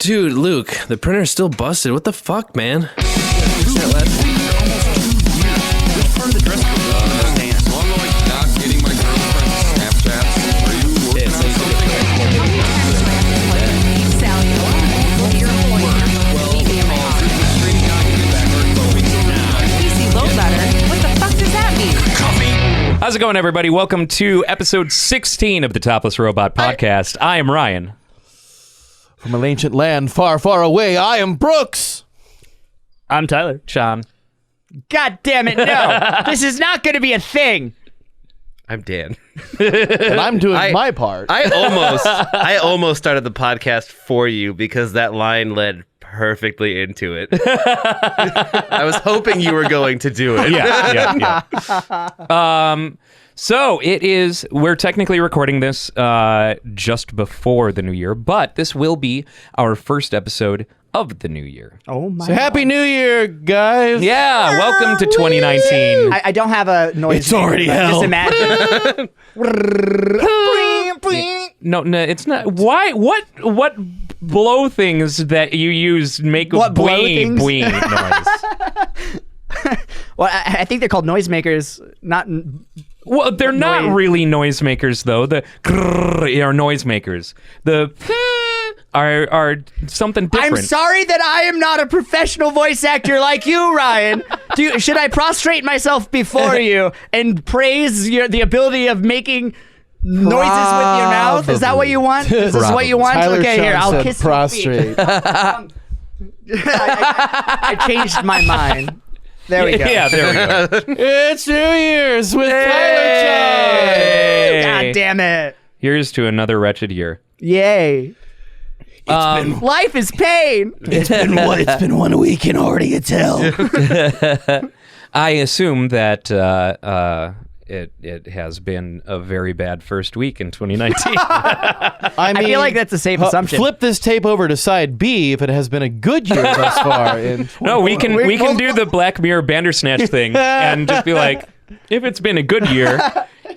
Dude, Luke, the printer's still busted. What the fuck, man? How's it going, everybody? Welcome to episode 16 of the Topless Robot podcast. I am Ryan. From an ancient land far, far away, I am Brooks. I'm Tyler. Sean. God damn it, no. This is not going to be a thing. I'm Dan. And I'm doing my part. I almost started the podcast for you because that line led perfectly into it. I was hoping you were going to do it. Yeah. So we're technically recording this just before the new year, but this will be our first episode of the new year. Oh my So happy New Year, guys. Yeah, welcome to 2019. I don't have a noise. It's already hell. Just imagine. No, it's not. Why? What blow things that you use make What blow boing, things? boing noise? Well, I think they're called noisemakers, not... Well, they're not really noisemakers, though. The grrr are noisemakers. The are something different. I'm sorry that I am not a professional voice actor like you, Ryan. Should I prostrate myself before you and praise the ability of making noises with your mouth? Is that what you want? Is this what you want? Tyler Okay, here, Sean I'll said kiss prostrate. I changed my mind. There we go. Yeah, there we go. It's New Year's with Tyler Hey! God damn it. Here's to another wretched year. Yay. Life is pain. It's been 1 week and already it's hell. I assume that it has been a very bad first week in 2019. I feel like that's a safe assumption. Flip this tape over to side B if it has been a good year thus far. No, we can do the Black Mirror Bandersnatch thing and just be like, if it's been a good year,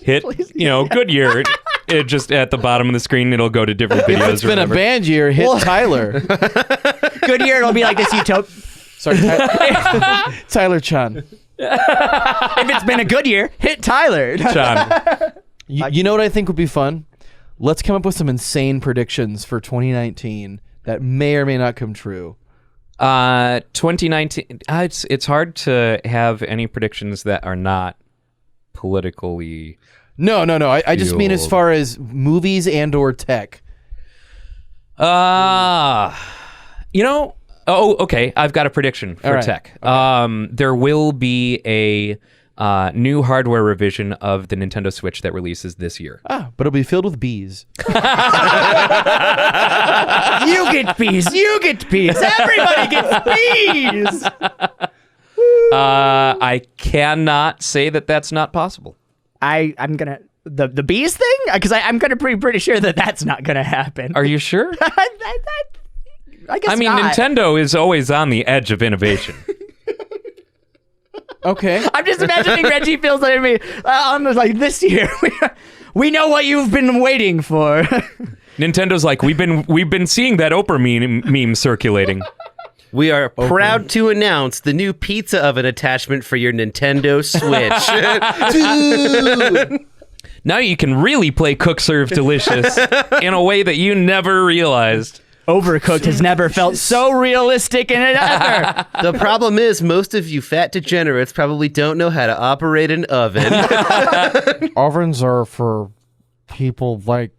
hit good year. It just at the bottom of the screen, it'll go to different videos. If it's been a band year, hit Tyler. Good year, it'll be like this utopia. Sorry, Tyler Chan. If it's been a good year, hit Tyler. Sean. You know what I think would be fun? Let's come up with some insane predictions for 2019 that may or may not come true. 2019. It's hard to have any predictions that are not politically. No. I just mean as far as movies and or tech. Oh, okay. I've got a prediction for tech. There will be a new hardware revision of the Nintendo Switch that releases this year. But it'll be filled with bees. You get bees. You get bees. Everybody gets bees. I cannot say that that's not possible. I'm gonna the bees thing because I'm gonna be pretty sure that that's not gonna happen. Are you sure? I guess I mean, not. Nintendo is always on the edge of innovation. Okay. I'm just imagining Reggie feels like me like this year. We know what you've been waiting for. Nintendo's like, we've been seeing that Oprah meme circulating. We are proud to announce the new pizza oven attachment for your Nintendo Switch. Dude. Now you can really play Cook Serve Delicious in a way that you never realized. Overcooked has never felt so realistic in it ever. The problem is most of you fat degenerates probably don't know how to operate an oven. Ovens are for people like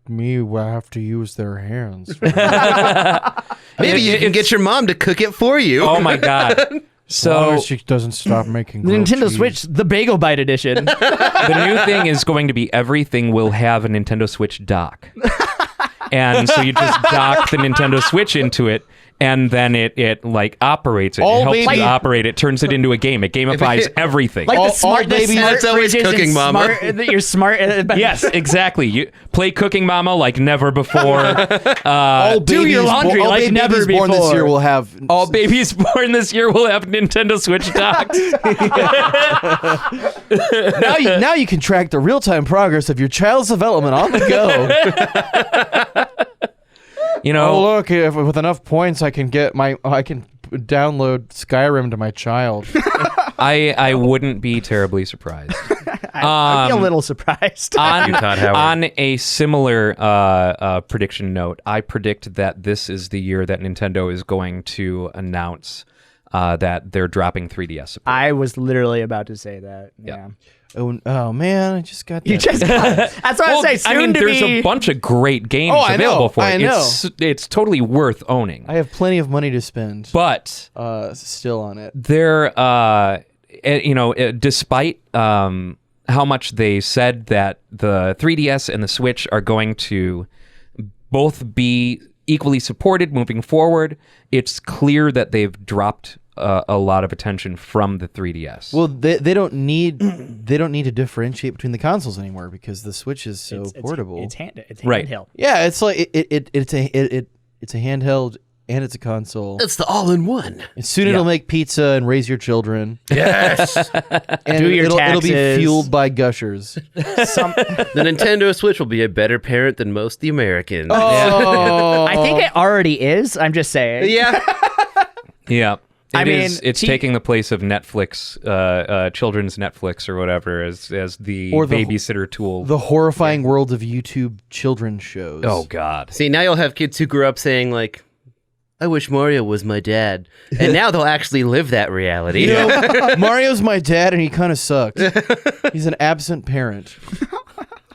me who have to use their hands. Maybe you can get your mom to cook it for you. Oh my God. So she doesn't stop making the Nintendo Switch, the Bagel Bite edition. The new thing is going to be everything will have a Nintendo Switch dock. And so you just dock the Nintendo Switch into it, and then it like operates it. It helps you operate it, turns it into a game. It gamifies everything. Like the smart baby, it's always Cooking Mama. You're smart. Yes, exactly. You play Cooking Mama like never before. Do your laundry like never before. Born this year will have all babies born this year will have Nintendo Switch docks. now you can track the real-time progress of your child's development on the go. You know, Oh look! If with enough points, I can download Skyrim to my child. I wouldn't be terribly surprised. I'd be a little surprised. On, You, Todd Howard. on a similar prediction note, I predict that this is the year that Nintendo is going to announce that they're dropping 3DS support. I was literally about to say that. Yeah. Oh man, I just got that. You just got, that's what I say. Soon I mean, to there's be. a bunch of great games Oh, I know, available for it. I know. It's totally worth owning. I have plenty of money to spend. But Still on it. they're, despite how much they said that the 3DS and the Switch are going to both be equally supported moving forward, it's clear that they've dropped a lot of attention from the 3DS. Well, they don't need to differentiate between the consoles anymore because the Switch is so portable. It's Right. handheld. Yeah, it's like it's a handheld and it's a console. It's the all-in-one. And soon it'll make pizza and raise your children. Yes. And Do your it'll be taxes. fueled by gushers. The Nintendo Switch will be a better parent than most the Americans. Oh, I think it already is. I'm just saying. Yeah. Yeah. I mean, It's taking the place of Netflix, children's Netflix or whatever, as the Or the- babysitter tool. the horrifying world of YouTube children's shows. Oh God! See, now you'll have kids who grew up saying, like, I wish Mario was my dad. And now they'll actually live that reality. You know, Mario's my dad, and he kind of sucks. He's an absent parent.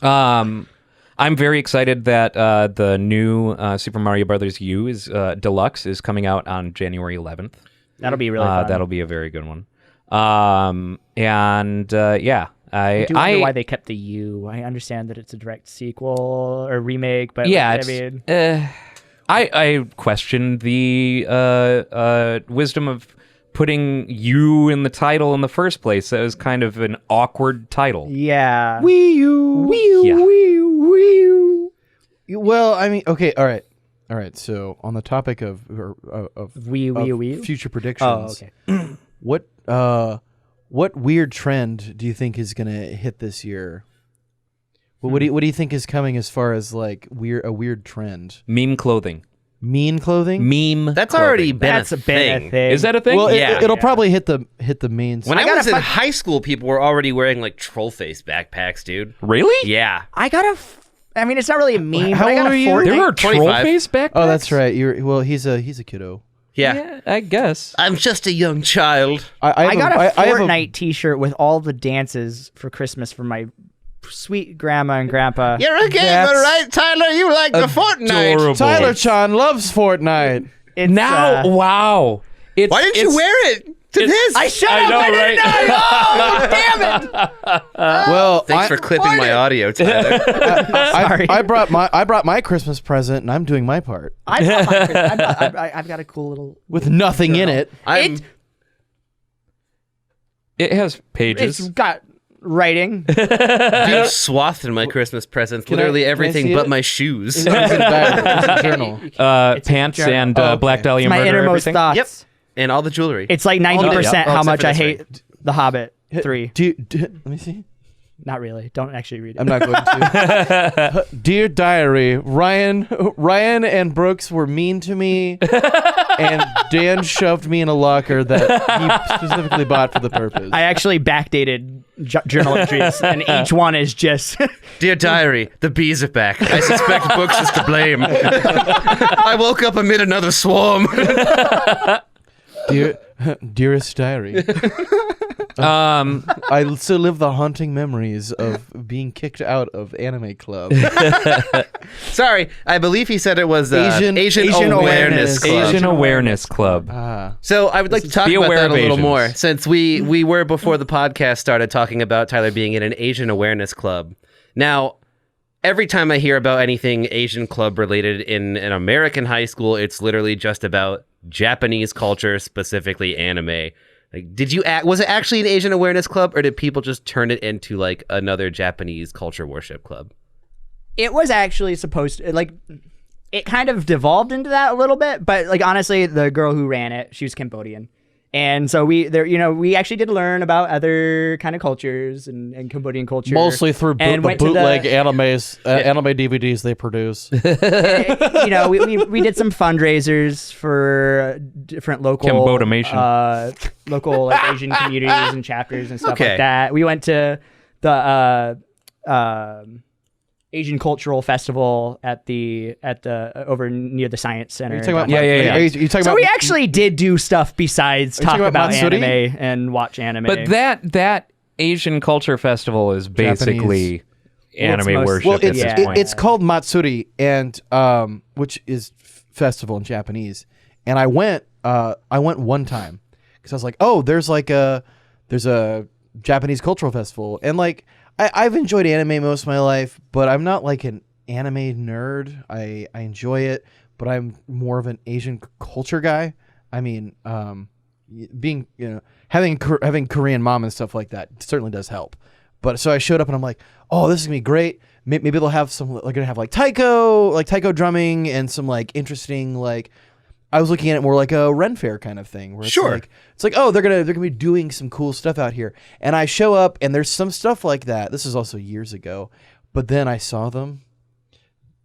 I'm very excited that the new Super Mario Brothers U is Deluxe is coming out on January 11th. That'll be really fun. That'll be a very good one. Yeah, I do wonder why they kept the U. I understand that it's a direct sequel or remake, but yeah, like, I mean, I question the wisdom of putting U in the title in the first place. That was kind of an awkward title. yeah. Wii U. Yeah. Wii U. Well, I mean, okay, all right. So on the topic of Wii. future predictions, Oh, okay. what weird trend do you think is gonna hit this year? What do you think is coming as far as like a weird trend? Meme clothing. Mean clothing? Meme. That's clothing. already been That's a thing. Is that a thing? Well, Yeah. it'll probably hit the main. When I gotta was in find- high school, people were already wearing, like, troll face backpacks, dude. Really? Yeah. I got a. I mean, it's not really a meme. How but I got old a are you? Fortnite. There were troll 25. face backpacks. Oh, that's right. He's a kiddo. Yeah. I guess. I'm just a young child. I got a I have Fortnite T-shirt with all the dances for Christmas for my sweet grandma and grandpa. You're a gamer, That's right, Tyler? You like the Fortnite. Adorable. Tyler Chan loves Fortnite. It's, Now, wow. Why didn't you wear it to this? I shut I up! know, I didn't right? know. Oh, damn it! Well, Thanks for clipping my audio, Tyler. Sorry. I brought my Christmas present, and I'm doing my part I've got a cool little. with nothing in it. I'm It has pages. It's got writing. swathed in my Christmas presents. Can I- Literally can I everything see but it? my shoes. It's in a journal. Pants journal. and Oh, okay. Black Dahlia My murder, innermost everything. thoughts. Yep. And all the jewelry. It's like 90% yeah. how Except much for I this hate The Hobbit 3. Let me see. Not really. Don't actually read it. I'm not going to. Dear diary, Ryan and Brooks were mean to me, and Dan shoved me in a locker that he specifically bought for the purpose. I actually backdated journal entries, and each one is just. Dear diary, the bees are back. I suspect Books is to blame. I woke up amid another swarm. Dearest diary, I still live the haunting memories of being kicked out of anime club. Sorry, I believe he said it was Asian Awareness Club. Asian Awareness Club. So I would like to talk Be about aware that of a little Asians. more, since we were before the podcast started talking about Tyler being in an Asian Awareness Club. Now, every time I hear about anything Asian club related in an American high school, it's literally just about Japanese culture, specifically anime. Like, was it actually an Asian Awareness Club, or did people just turn it into like another Japanese culture worship club? It was actually supposed to, like, it kind of devolved into that a little bit, but, like, honestly, the girl who ran it, she was Cambodian. And so we actually did learn about other kind of cultures and Cambodian culture. Mostly through and the went to bootleg animes, anime DVDs they produce. We did some fundraisers for different local local like Asian communities and chapters and stuff like that. We went to the Asian Cultural Festival at the over near the Science Center. You talking about, Yeah. So we actually did do stuff besides talk about anime and watch anime. But that Asian Culture Festival is basically anime worship. Well, at this point. it's called Matsuri, and which is festival in Japanese. And I went one time because I was like, oh, there's a Japanese cultural festival, and like I've enjoyed anime most of my life, but I'm not like an anime nerd. I enjoy it, but I'm more of an Asian culture guy. I mean, being having Korean mom and stuff like that certainly does help. But so I showed up and I'm like, oh, this is gonna be great. Maybe they'll have they're gonna have like taiko drumming and some like interesting like. I was looking at it more like a Ren Fair kind of thing. Where it's like, oh, they're gonna be doing some cool stuff out here. And I show up and there's some stuff like that. This is also years ago. But then I saw them.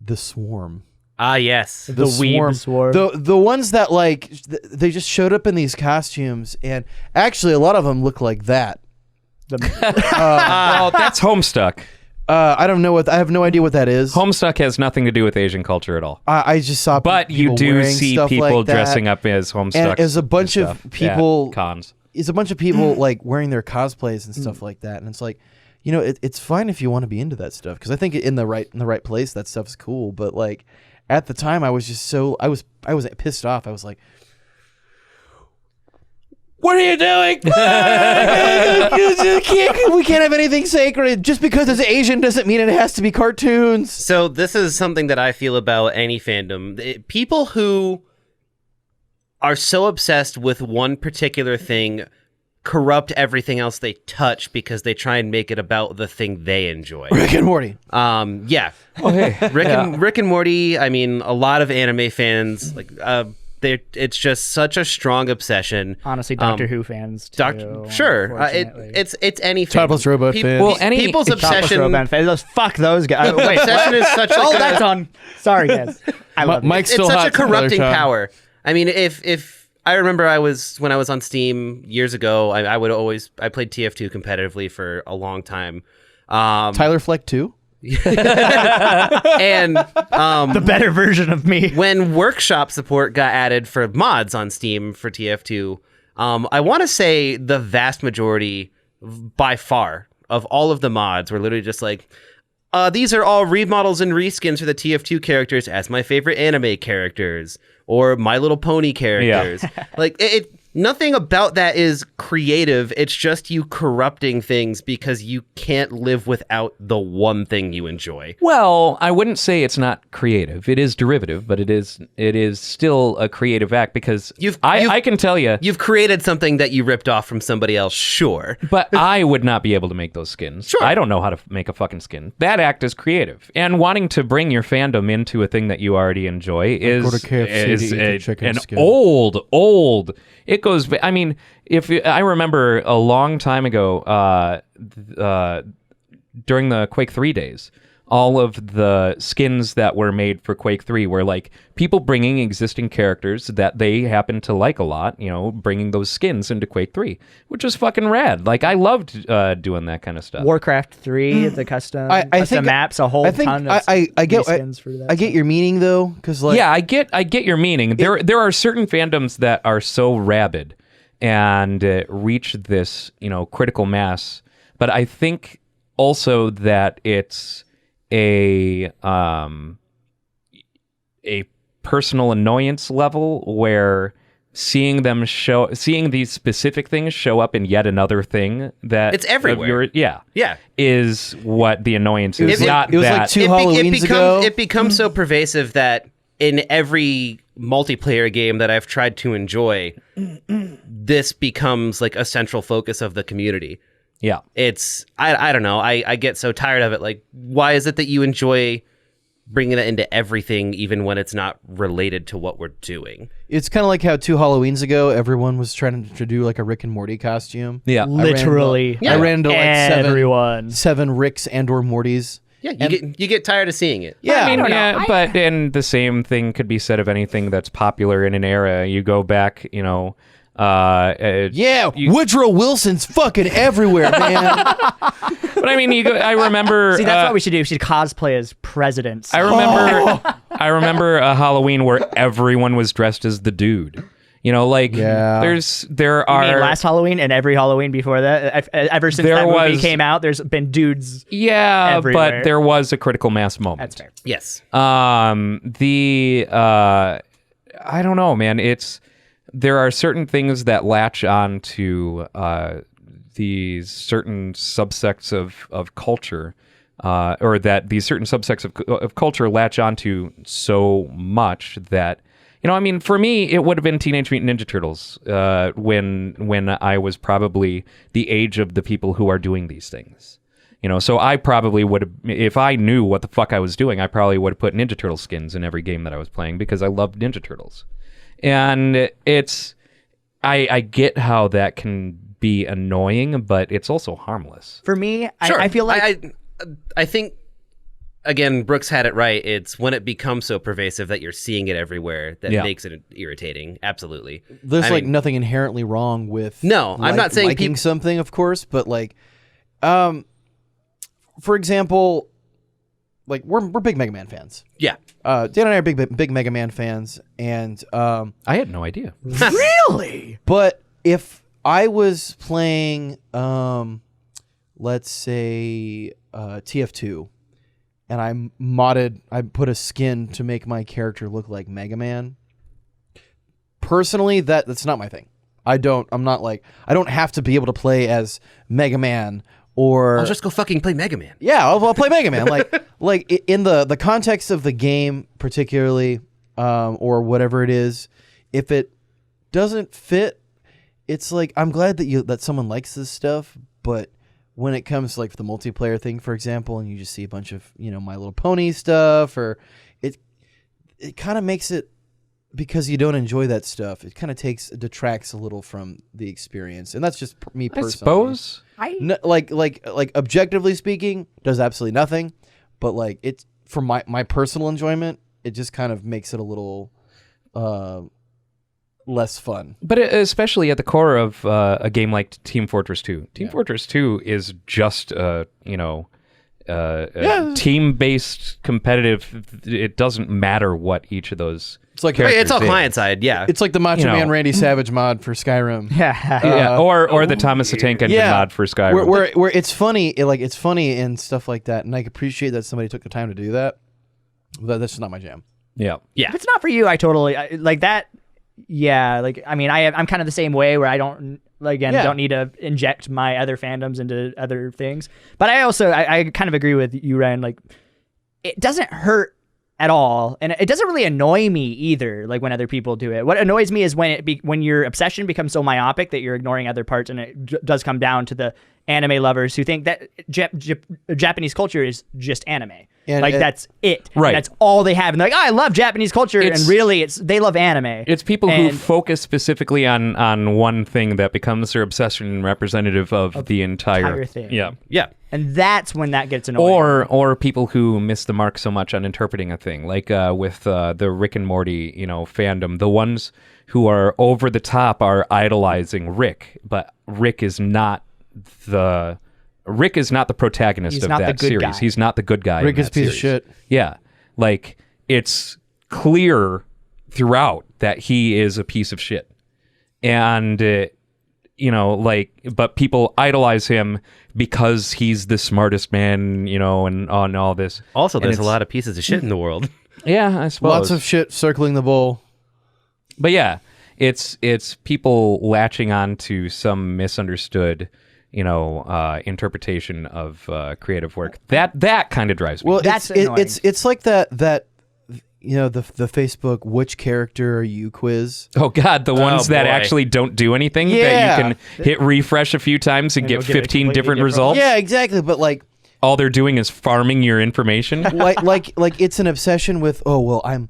The Swarm. Ah, yes. The Swarm. The ones that like, they just showed up in these costumes. And actually a lot of them look like that. Well, that's Homestuck. I don't know I have no idea what that is. Homestuck has nothing to do with Asian culture at all. I just saw But you do wearing see stuff people like that. dressing up as Homestuck. And there's a bunch of people cons. It's a bunch of people like wearing their cosplays and stuff like that, and it's like, it's fine if you want to be into that stuff, because I think in the right place that stuff's cool. But like at the time, I was just I was pissed off. I was like, what are you doing? We can't have anything sacred. Just because it's Asian doesn't mean it has to be cartoons. So this is something that I feel about any fandom. People who are so obsessed with one particular thing corrupt everything else they touch because they try and make it about the thing they enjoy. Rick and Morty. Yeah. Oh, hey. Rick and Morty, I mean, a lot of anime fans, like, it's just such a strong obsession. Honestly, Doctor Who fans too. Sure, it's any fan. Topless Robot fans. Well, people's Topless obsession. Robot fans. Fuck those guys. Wait, Obsession is such a that's on. Sorry, guys. I love it. Mike's it's still such hot a corrupting Tom. power. I mean, if I remember, when I was on Steam years ago, I played TF2 competitively for a long time. Tyler Fleck too. And the better version of me. When workshop support got added for mods on Steam for TF2, I want to say the vast majority, by far, of all of the mods were literally just like, these are all remodels and reskins for the TF2 characters as my favorite anime characters or My Little Pony characters. Yeah. Like nothing about that is creative. It's just you corrupting things because you can't live without the one thing you enjoy. Well, I wouldn't say it's not creative. It is derivative, but it is still a creative act because I can tell you, you've created something that you ripped off from somebody else. Sure, but I would not be able to make those skins. Sure, I don't know how to make a fucking skin. That act is creative, and wanting to bring your fandom into a thing that you already enjoy is an old. It goes. I mean, I remember a long time ago, during the Quake 3 days, all of the skins that were made for Quake 3 were like people bringing existing characters that they happen to like a lot, bringing those skins into Quake 3, which was fucking rad. Like I loved doing that kind of stuff. Warcraft 3, the custom maps, a whole ton of skins for that. I get your meaning though, because like I get your meaning. There are certain fandoms that are so rabid and reach this critical mass, but I think also that it's a personal annoyance level where seeing these specific things show up in yet another thing that it's everywhere. Is what the annoyance is. It was like two Halloweens ago. It becomes so pervasive that in every multiplayer game that I've tried to enjoy, this becomes like a central focus of the community. Yeah. It's, I don't know. I get so tired of it. Like, why is it that you enjoy bringing that into everything, even when it's not related to what we're doing. It's kind of like how 2 Halloweens ago, everyone was trying to do like a Rick and Morty costume. Yeah. Literally. I ran into like everyone. 7 Ricks and or Mortys. Yeah, you get tired of seeing it. Yeah, I mean, but and the same thing could be said of anything that's popular in an era. You go back, Woodrow Wilson's fucking everywhere, man. But I mean, I remember. See, that's what we should do. We should cosplay as presidents. I remember a Halloween where everyone was dressed as the dude. There are. You mean last Halloween and every Halloween before that? Ever since that movie came out, there's been dudes. Yeah, everywhere. But there was a critical mass moment. That's fair. Yes. I don't know, man. There are certain things that latch on to these certain subsects of culture, or that these certain subsects of culture latch onto so much that. For me, it would have been Teenage Mutant Ninja Turtles when I was probably the age of the people who are doing these things. So I probably would have, if I knew what the fuck I was doing, I probably would have put Ninja Turtle skins in every game that I was playing because I loved Ninja Turtles. And I get how that can be annoying, but it's also harmless. For me, Sure. I feel like... I think... Again, Brooks had it right. It's when it becomes so pervasive that you're seeing it everywhere that makes it irritating. Absolutely. There's nothing inherently wrong with I'm not saying liking something, of course, but for example, we're big Mega Man fans. Yeah. Dan and I are big Mega Man fans, and I had no idea. Really? But if I was playing, let's say TF2. And I put a skin to make my character look like Mega Man. Personally, that's not my thing. I don't have to be able to play as Mega Man or... I'll just go fucking play Mega Man. Yeah, I'll play Mega Man. like in the context of the game particularly, or whatever it is, if it doesn't fit, it's like, I'm glad that someone likes this stuff, but... When it comes to the multiplayer thing, for example, and you just see a bunch of My Little Pony stuff, or it kind of makes it, because you don't enjoy that stuff, it kind of detracts a little from the experience, and that's just me personally. I suppose. Like objectively speaking, does absolutely nothing, but it's for my personal enjoyment, it just kind of makes it a little less fun. But especially at the core of a game like Team Fortress 2. Team Fortress 2 is just team-based competitive. It doesn't matter what each of those. It's all client side. Yeah, it's like the Macho Man Randy Savage mod for Skyrim. Or the Thomas the Tank Engine mod for Skyrim. Where it's funny, it's funny and stuff like that, and I appreciate that somebody took the time to do that. But that's just not my jam. Yeah. If it's not for you, I totally like that. Yeah, I'm kind of the same way where I don't need to inject my other fandoms into other things. But I kind of agree with you, Ryan. It doesn't hurt at all, and it doesn't really annoy me either. When other people do it, what annoys me is when your obsession becomes so myopic that you're ignoring other parts, and it does come down to the anime lovers who think that Japanese culture is just anime. And that's it. Right. And that's all they have. And they're like, I love Japanese culture. And really, they love anime. It's people who focus specifically on one thing that becomes their obsession and representative of the entire thing. Yeah. Yeah. And that's when that gets annoying. Or people who miss the mark so much on interpreting a thing. With the Rick and Morty, fandom. The ones who are over the top are idolizing Rick. But Rick is not the protagonist of that series. Guy. He's not the good guy. Rick is a piece of shit. Yeah. It's clear throughout that he is a piece of shit. And, but people idolize him because he's the smartest man, and on all this. Also, there's a lot of pieces of shit in the world. Yeah, I suppose. Lots of shit circling the bowl. But yeah, it's people latching on to some misunderstood interpretation of creative work. That kind of drives me. Well, that's it's like that the Facebook which character are you quiz. Oh God, the ones that actually don't do anything that you can hit refresh a few times and get 15 different results. Yeah, exactly. But all they're doing is farming your information. like it's an obsession with, oh well, I'm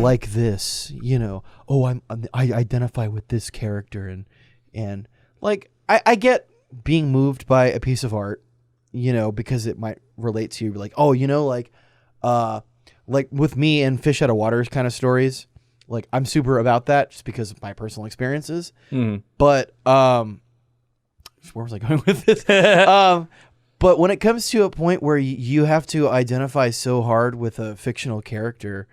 like this, you know. Oh, I identify with this character, and like I get being moved by a piece of art, you know, because it might relate to you. Like, oh, you know, like with me and fish out of water kind of stories. Like, I'm super about that just because of my personal experiences. But where was I going with this? But when it comes to a point where you have to identify so hard with a fictional character,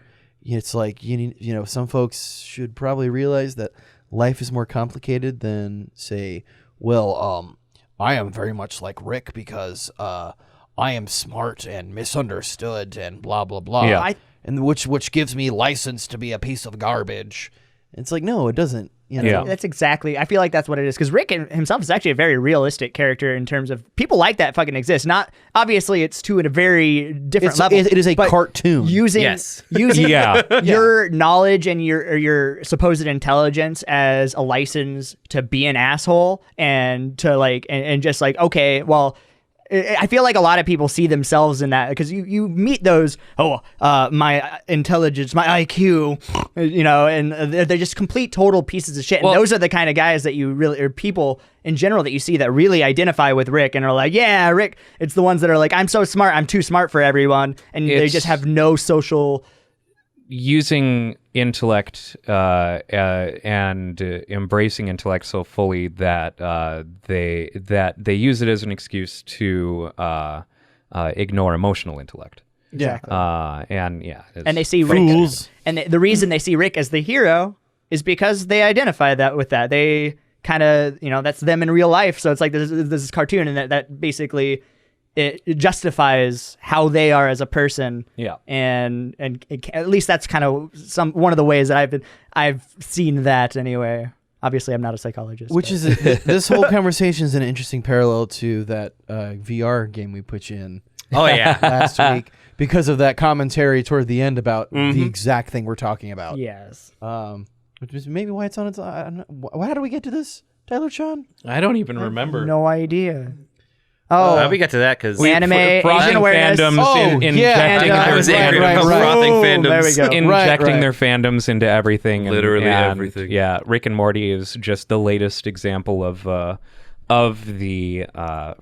it's like you know, some folks should probably realize that life is more complicated than say, well, I am very much like Rick because I am smart and misunderstood and blah blah blah. Yeah. And which gives me license to be a piece of garbage. It's like, no, it doesn't. You know? Yeah. That's exactly. I feel like that's what it is, because Rick himself is actually a very realistic character in terms of people like that fucking exist. Not obviously, it's to a very different level. It is a but cartoon. using Yeah. your knowledge and your supposed intelligence as a license to be an asshole and to like and just like, okay, well, I feel like a lot of people see themselves in that, because you meet those, my intelligence, my IQ, you know, and they're just complete total pieces of shit. And those are the kind of guys that you really, or people in general that you see that really identify with Rick and are like, yeah, Rick. It's the ones that are like, I'm so smart, I'm too smart for everyone, and they just have no social. Using intellect and embracing intellect so fully that they use it as an excuse to ignore emotional intellect. Exactly. And they see Fools. Rick, and the reason they see Rick as the hero is because they identify that with that. They kind of, you know, that's them in real life. So it's like this is cartoon, and that basically. It justifies how they are as a person. Yeah. And at least that's kind of one of the ways that I've seen that anyway. Obviously, I'm not a psychologist. Which is this whole conversation is an interesting parallel to that VR game we put you in. Oh yeah, last week, because of that commentary toward the end about the exact thing we're talking about. Yes. Which is maybe why it's on its. How do we get to this, Tyler Sean? I don't even remember. No idea. Oh, we got to that because anime, Asian awareness. Fandoms injecting I was angry about frothing fandoms. There we go. Injecting their fandoms into everything. Literally and, everything. Yeah, Rick and Morty is just the latest example of the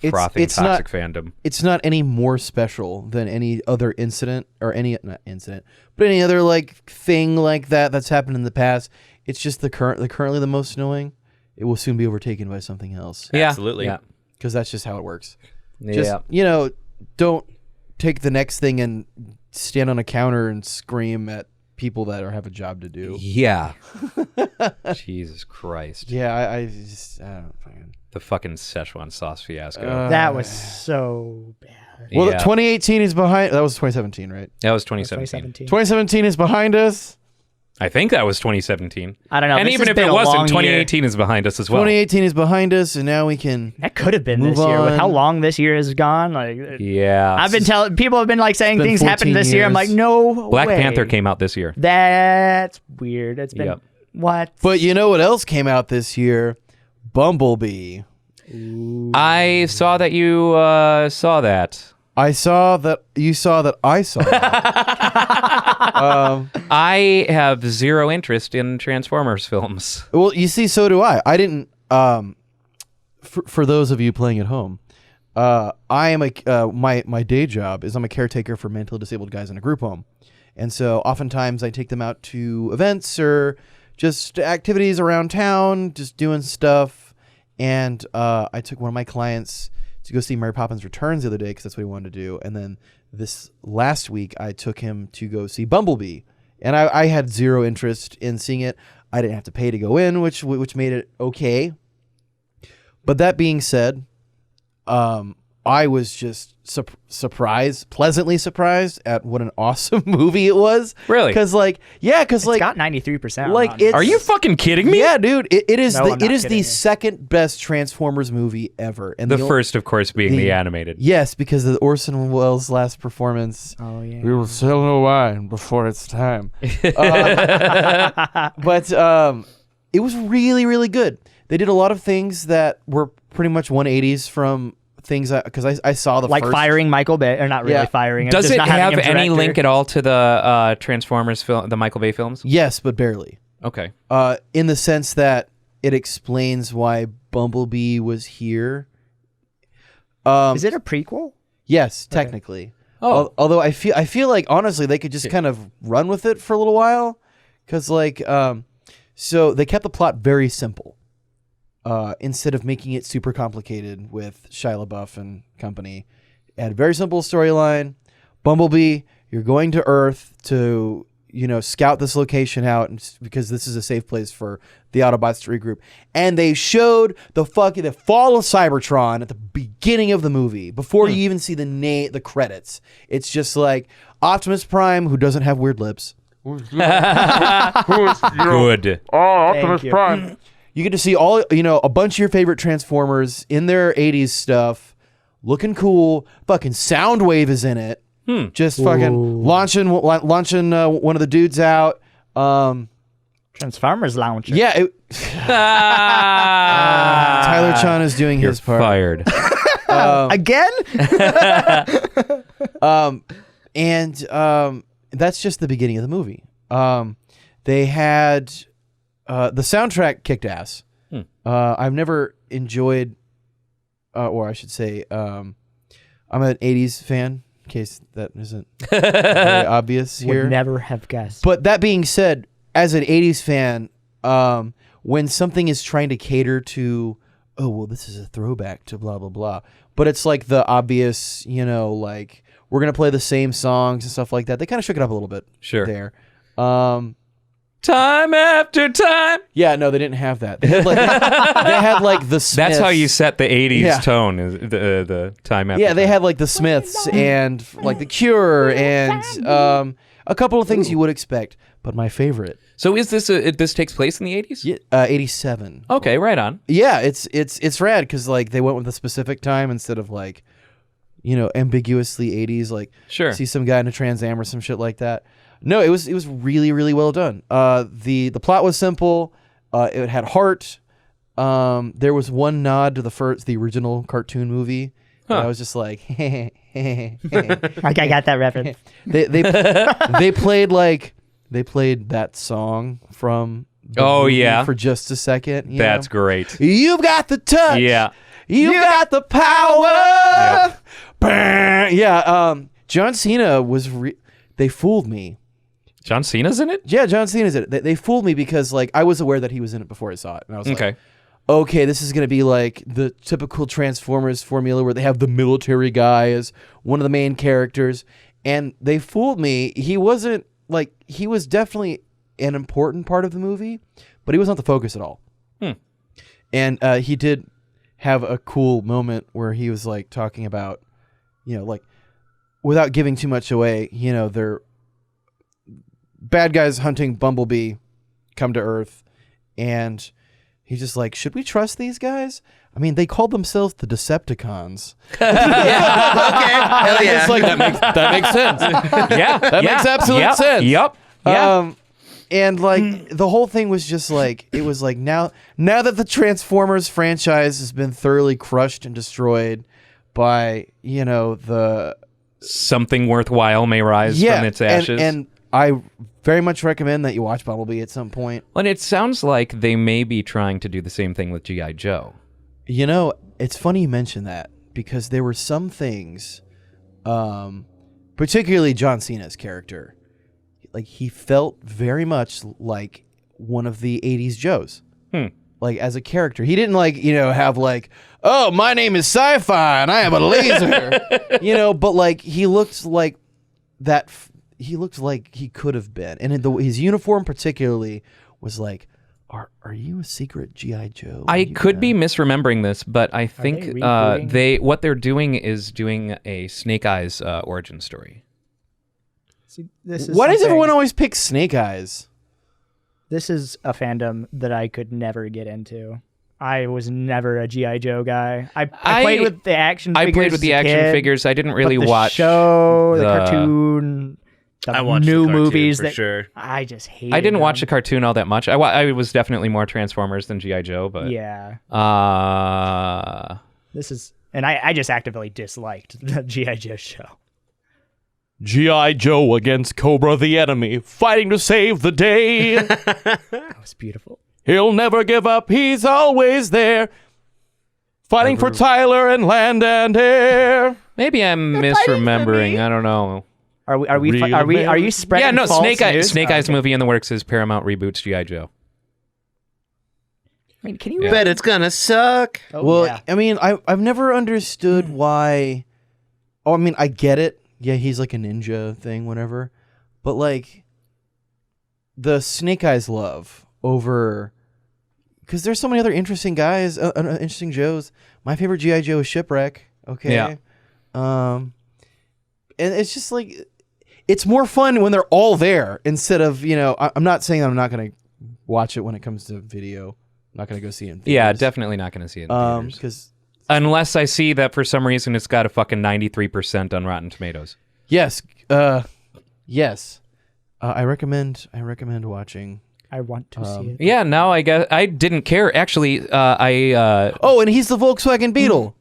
frothing toxic fandom. It's not any more special than any other incident or not incident, but any other like thing like that's happened in the past. It's just currently the most annoying. It will soon be overtaken by something else. Yeah, absolutely. Yeah. Because that's just how it works. Yeah. Just, you know, don't take the next thing and stand on a counter and scream at people that have a job to do. Yeah. Jesus Christ. Yeah, I don't know. The fucking Szechuan sauce fiasco. That was so bad. Well, Yeah. 2018 is behind. That was 2017, right? That was 2017. 2017 is behind us. I think that was 2017. I don't know. And This even has if been it a wasn't, long 2018 is behind us as well. 2018 is behind us, and now we can. That could have been Move this year. With on. how long this year has gone, like Yeah. I've been telling people have been like saying been things 14 happened this year. I'm years. like, no Black way. Panther came out this year. That's weird. It's been Yep. what? But you know what else came out this year? Bumblebee. I saw that you saw that. I saw that you saw that I saw that. I have zero interest in Transformers films. Well, you see, so do I. I didn't. For those of you playing at home, I am my day job is I'm a caretaker for mentally disabled guys in a group home, and so oftentimes I take them out to events or just activities around town, just doing stuff. And I took one of my clients to go see Mary Poppins Returns the other day because that's what he wanted to do. And then this last week, I took him to go see Bumblebee. And I had zero interest in seeing it. I didn't have to pay to go in, which made it okay. But that being said, I was just pleasantly surprised at what an awesome movie it was. Really? Because It's got 93%. like, on it's- Are you fucking kidding me? yeah, dude, it is No, I'm not the kidding you. second best Transformers movie ever, and The first, of course, being the animated. Yes, because of Orson Welles' last performance. Oh yeah. We will sail no wine before it's time. But it was really, really good. They did a lot of things that were pretty much 180s from things because I saw the like first. firing Michael Bay, or not really Yeah. firing him. Does just it not having have him any director. link at all to the Transformers film, the Michael Bay films? Yes, but barely. Okay. In the sense that it explains why Bumblebee was here. Is it a prequel? Yes, technically. Oh. Although I feel like honestly they could just kind of run with it for a little while, because like so they kept the plot very simple. Instead of making it super complicated with Shia LaBeouf and company, it had a very simple storyline. Bumblebee, you're going to Earth to scout this location out, because this is a safe place for the Autobots to regroup. And they showed the fall of Cybertron at the beginning of the movie before you even see the credits. It's just like Optimus Prime, who doesn't have weird lips. Good. Optimus Prime. You get to see a bunch of your favorite Transformers in their 80s stuff, looking cool. Fucking Soundwave is in it. Just fucking launching one of the dudes out. Transformers launcher. Yeah. Tyler Chan is doing You're his part. fired. Again? And that's just the beginning of the movie. They had the soundtrack kicked ass. I've never enjoyed, or I should say, I'm an 80s fan, in case that isn't very obvious here. Would never have guessed. But that being said, as an 80s fan, when something is trying to cater to, oh, well, this is a throwback to blah, blah, blah, but it's like the obvious, like, we're going to play the same songs and stuff like that. They kind of shook it up a little bit there. Time after time. Yeah, no, they didn't have that. They had like the Smiths. That's how you set the 80s tone, is the time after Yeah, they time. had like the Smiths and like the Cure and a couple of things you would expect. But my favorite. So is this this takes place in the 80s? 87. Okay, right on. Yeah, it's rad because like they went with a specific time instead of like, ambiguously 80s. Like, Sure. see some guy in a Trans Am or some shit like that. No, it was really, really well done. The plot was simple. It had heart. There was one nod to the original cartoon movie. I was just like, Like, I got that reference. they played that song from the movie for just a second. That's great. You've got the touch. Yeah. You got the power. Yep. Yeah. John Cena was. They fooled me. John Cena's in it? Yeah, John Cena's in it. They fooled me because like I was aware that he was in it before I saw it, and I was like, okay, this is gonna be like the typical Transformers formula where they have the military guy as one of the main characters, and they fooled me. He wasn't like he was definitely an important part of the movie, but he was not the focus at all. And he did have a cool moment where he was like talking about, like without giving too much away, they're bad guys hunting Bumblebee come to Earth, and he's just like, should we trust these guys? I mean, they called themselves the Decepticons. Okay. Hell yeah. It's like that makes sense. That makes absolute sense. Yep. Yeah. And like the whole thing was just like, it was like now that the Transformers franchise has been thoroughly crushed and destroyed by the Something worthwhile may rise from its ashes. and I very much recommend that you watch Bumblebee at some point. And it sounds like they may be trying to do the same thing with G.I. Joe. It's funny you mention that because there were some things, particularly John Cena's character, like he felt very much like one of the 80s Joes. Like as a character, he didn't have like, oh, my name is Sci-Fi and I have a laser, but like he looked like that. He looked like he could have been, and his uniform particularly was like, "Are you a secret GI Joe?" I could be misremembering this, but I think they rebooting? what they're doing is doing a Snake Eyes origin story. See, this is Why does something- everyone always pick Snake Eyes? This is a fandom that I could never get into. I was never a G.I. Joe guy. I played with the action figures. I played with the as a action kid, figures. I didn't really but the watch show, the the- cartoon, the I watched new the cartoon movies for that sure. I just hated. I didn't watch the them. cartoon all that much. I was definitely more Transformers than G.I. Joe, but Yeah, this is And I just actively disliked the G.I. Joe show. G.I. Joe against Cobra the enemy, fighting to save the day. That was beautiful. He'll never give up, he's always there. Fighting for Tyler and land and air. Maybe I'm misremembering. I don't know. Are you spreading? Yeah, no. false news? Snake Eyes movie in the works is Paramount reboots G.I. Joe. I mean, can you? Bet it's gonna suck. Oh, Well, yeah. I mean, I've never understood why. Oh, I mean, I get it. Yeah, he's like a ninja thing, whatever. But like, the Snake Eyes love over, because there's so many other interesting guys, interesting Joes. My favorite GI Joe is Shipwreck. Okay. Yeah. And it's just like, it's more fun when they're all there instead of, I'm not saying I'm not gonna watch it when it comes to video. I'm not gonna go see it in theaters. Yeah, definitely not going to see it in theaters. Because Unless I see that for some reason it's got a fucking 93% on Rotten Tomatoes. yes, yes, I recommend watching. I want to see it. Yeah, now I guess I didn't care. Actually, Oh, and he's the Volkswagen Beetle.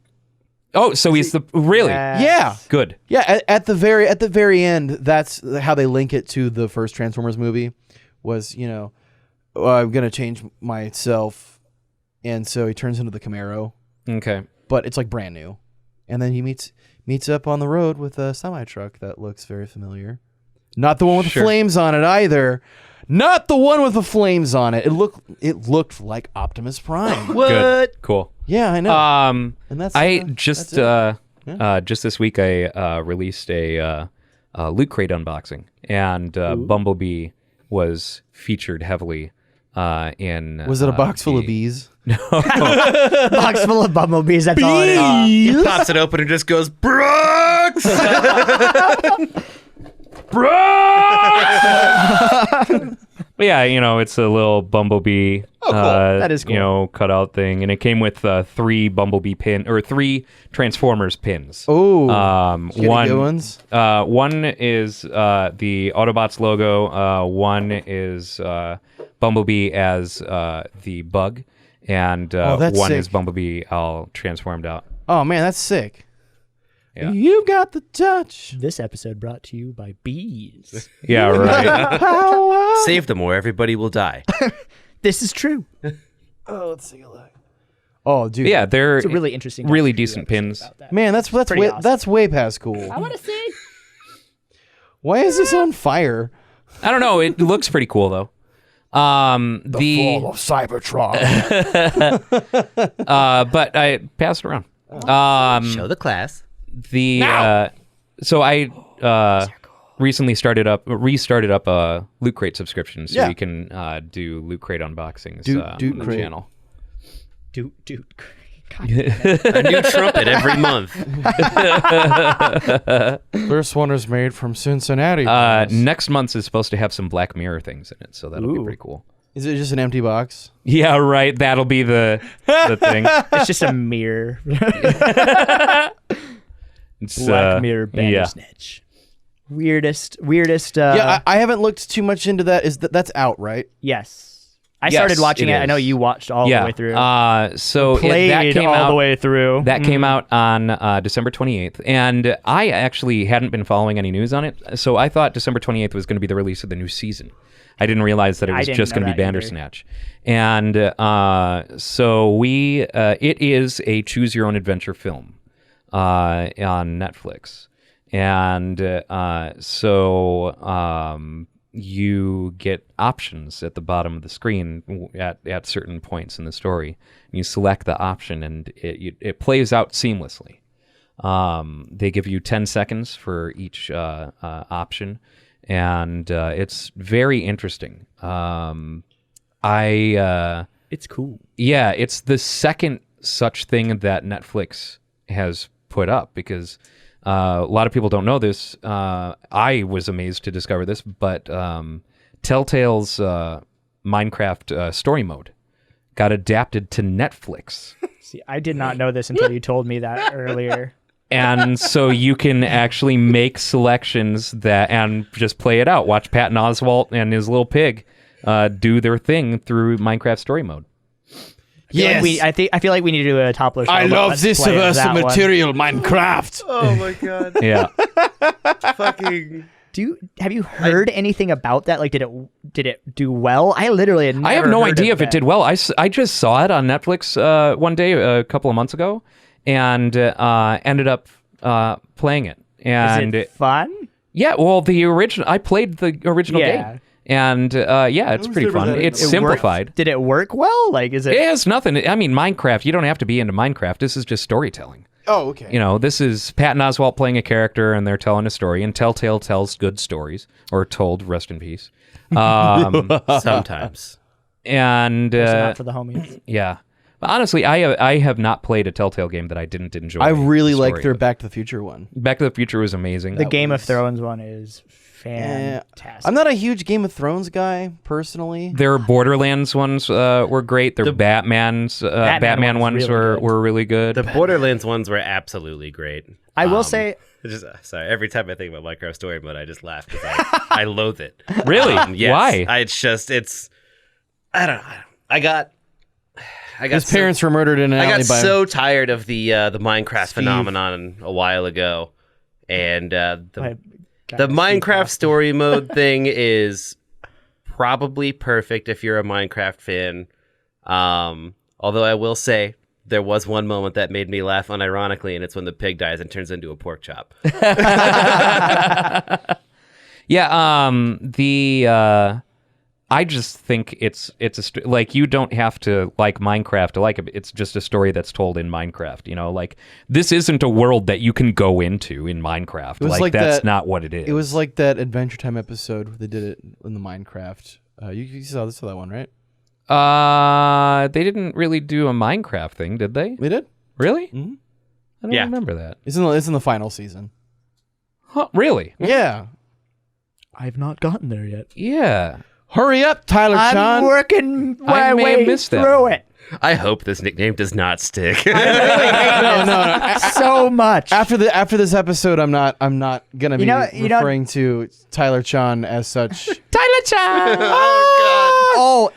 Oh, so he's the really Yeah. good. Yeah, at the very end, that's how they link it to the first Transformers movie. Was I'm gonna change myself, and so he turns into the Camaro, Okay. but it's like brand new, and then he meets up on the road with a semi truck that looks very familiar. Not the one with Sure. the flames on it either. Not the one with the flames on it. It looked like Optimus Prime. Good. Cool. Yeah, I know. And that's Just that's it. just this week I released a Loot Crate unboxing, and Bumblebee was featured heavily in. Was it a box full of bees? Box full of bumblebees. That's all it is. He pops it open and just goes, Brooks! But yeah, it's a little Bumblebee. That is cool. Cutout thing, and it came with 3 Bumblebee three Transformers pins. Oh, One good ones. One is the Autobots logo. One is Bumblebee as the bug, and that's one sick. is Bumblebee all transformed out. Oh man, that's sick. Yeah. You got the touch. This episode brought to you by bees. Yeah, right. Power. Save them or everybody will die. This is true. Oh, let's take a look. Oh, dude. Yeah, they're It's a really interesting, really documentary decent episode pins. about that. Man, that's Pretty way awesome. that's way past cool. I want to see. Why is this on fire? I don't know. It looks pretty cool though. The of Cybertron. but I passed it around. Show the class. So I recently restarted up a Loot Crate subscription, so Yeah. you can do Loot Crate unboxings Doot on the Crate. channel. Dude. God. A new trumpet every month. First one is made from Cincinnati. Next month is supposed to have some Black Mirror things in it, so that'll be Ooh. pretty cool. Is it just an empty box? Yeah, right. That'll be the thing. It's just a mirror. It's, Black Mirror yeah. Bandersnatch. Weirdest. Yeah, I haven't looked too much into that. That's out, right? Yes. I Yes, started watching it it. I know is. you watched all the way through. So Played that came all out the way through. That came out on December 28th, and I actually hadn't been following any news on it, so I thought December 28th was going to be the release of the new season. I didn't realize that it I was didn't just know going to be that either. Bandersnatch. And so it is a choose-your-own-adventure film on Netflix. And you get options at the bottom of the screen at certain points in the story. And you select the option, and it plays out seamlessly. They give you 10 seconds for each option, and it's very interesting. It's cool. Yeah, it's the second such thing that Netflix has put up, because a lot of people don't know this. I was amazed to discover this, but Telltale's Minecraft story mode got adapted to Netflix. See, I did not know this until you told me that earlier. And so you can actually make selections and just play it out. Watch Patton Oswalt and his little pig do their thing through Minecraft story mode. Yes. I feel like we need to do a topless. I Robot love Let's this Play of verse that one. material, Minecraft. Oh my god. Yeah. Fucking. Have you heard anything about that? Like, did it do well? I literally had never I have no heard idea of if it did well. I just saw it on Netflix one day a couple of months ago, and ended up playing it. And Is it fun? yeah, well, I played the original game, and it's pretty fun. It's simplified. Did it work well? Like, is it? It has nothing. I mean, Minecraft. You don't have to be into Minecraft. This is just storytelling. Oh, okay. You know, this is Patton Oswalt playing a character, and they're telling a story. And Telltale tells good stories, or told. Rest in peace. Sometimes. And Not for the homies. yeah, but honestly, I have not played a Telltale game that I didn't enjoy. I really the like story their of. Back to the Future one. Back to the Future was amazing. The Game of Thrones one is fantastic. I'm not a huge Game of Thrones guy, personally. Their Borderlands ones were great. Their Batman ones really were good. were really good. The Borderlands ones were absolutely great. I will say, Sorry, every time I think about Minecraft Story Mode, I just laugh because I loathe it. Really? Yes. Why? I don't know. I got His parents were murdered in an I alley got by so tired of the Minecraft phenomenon a while ago, and the Minecraft Story Mode thing is probably perfect if you're a Minecraft fan. Although I will say, there was one moment that made me laugh unironically, and it's when the pig dies and turns into a pork chop. Yeah. I just think it's like you don't have to like Minecraft to like it. It's just a story that's told in Minecraft. You know, like this isn't a world that you can go into in Minecraft. Like that's not what it is. It was like that Adventure Time episode where they did it in the Minecraft. You saw that one, right? They didn't really do a Minecraft thing, did they? They did. Really? Mm-hmm. I don't remember that. It's in the final season. Huh, really? Yeah. I've not gotten there yet. Yeah. Hurry up, Tyler I'm Chan. working my may have way missed that through one. it. I hope this nickname does not stick. No. So much. After this episode, I'm not gonna be referring to Tyler Chan as such. Tyler Chan. Oh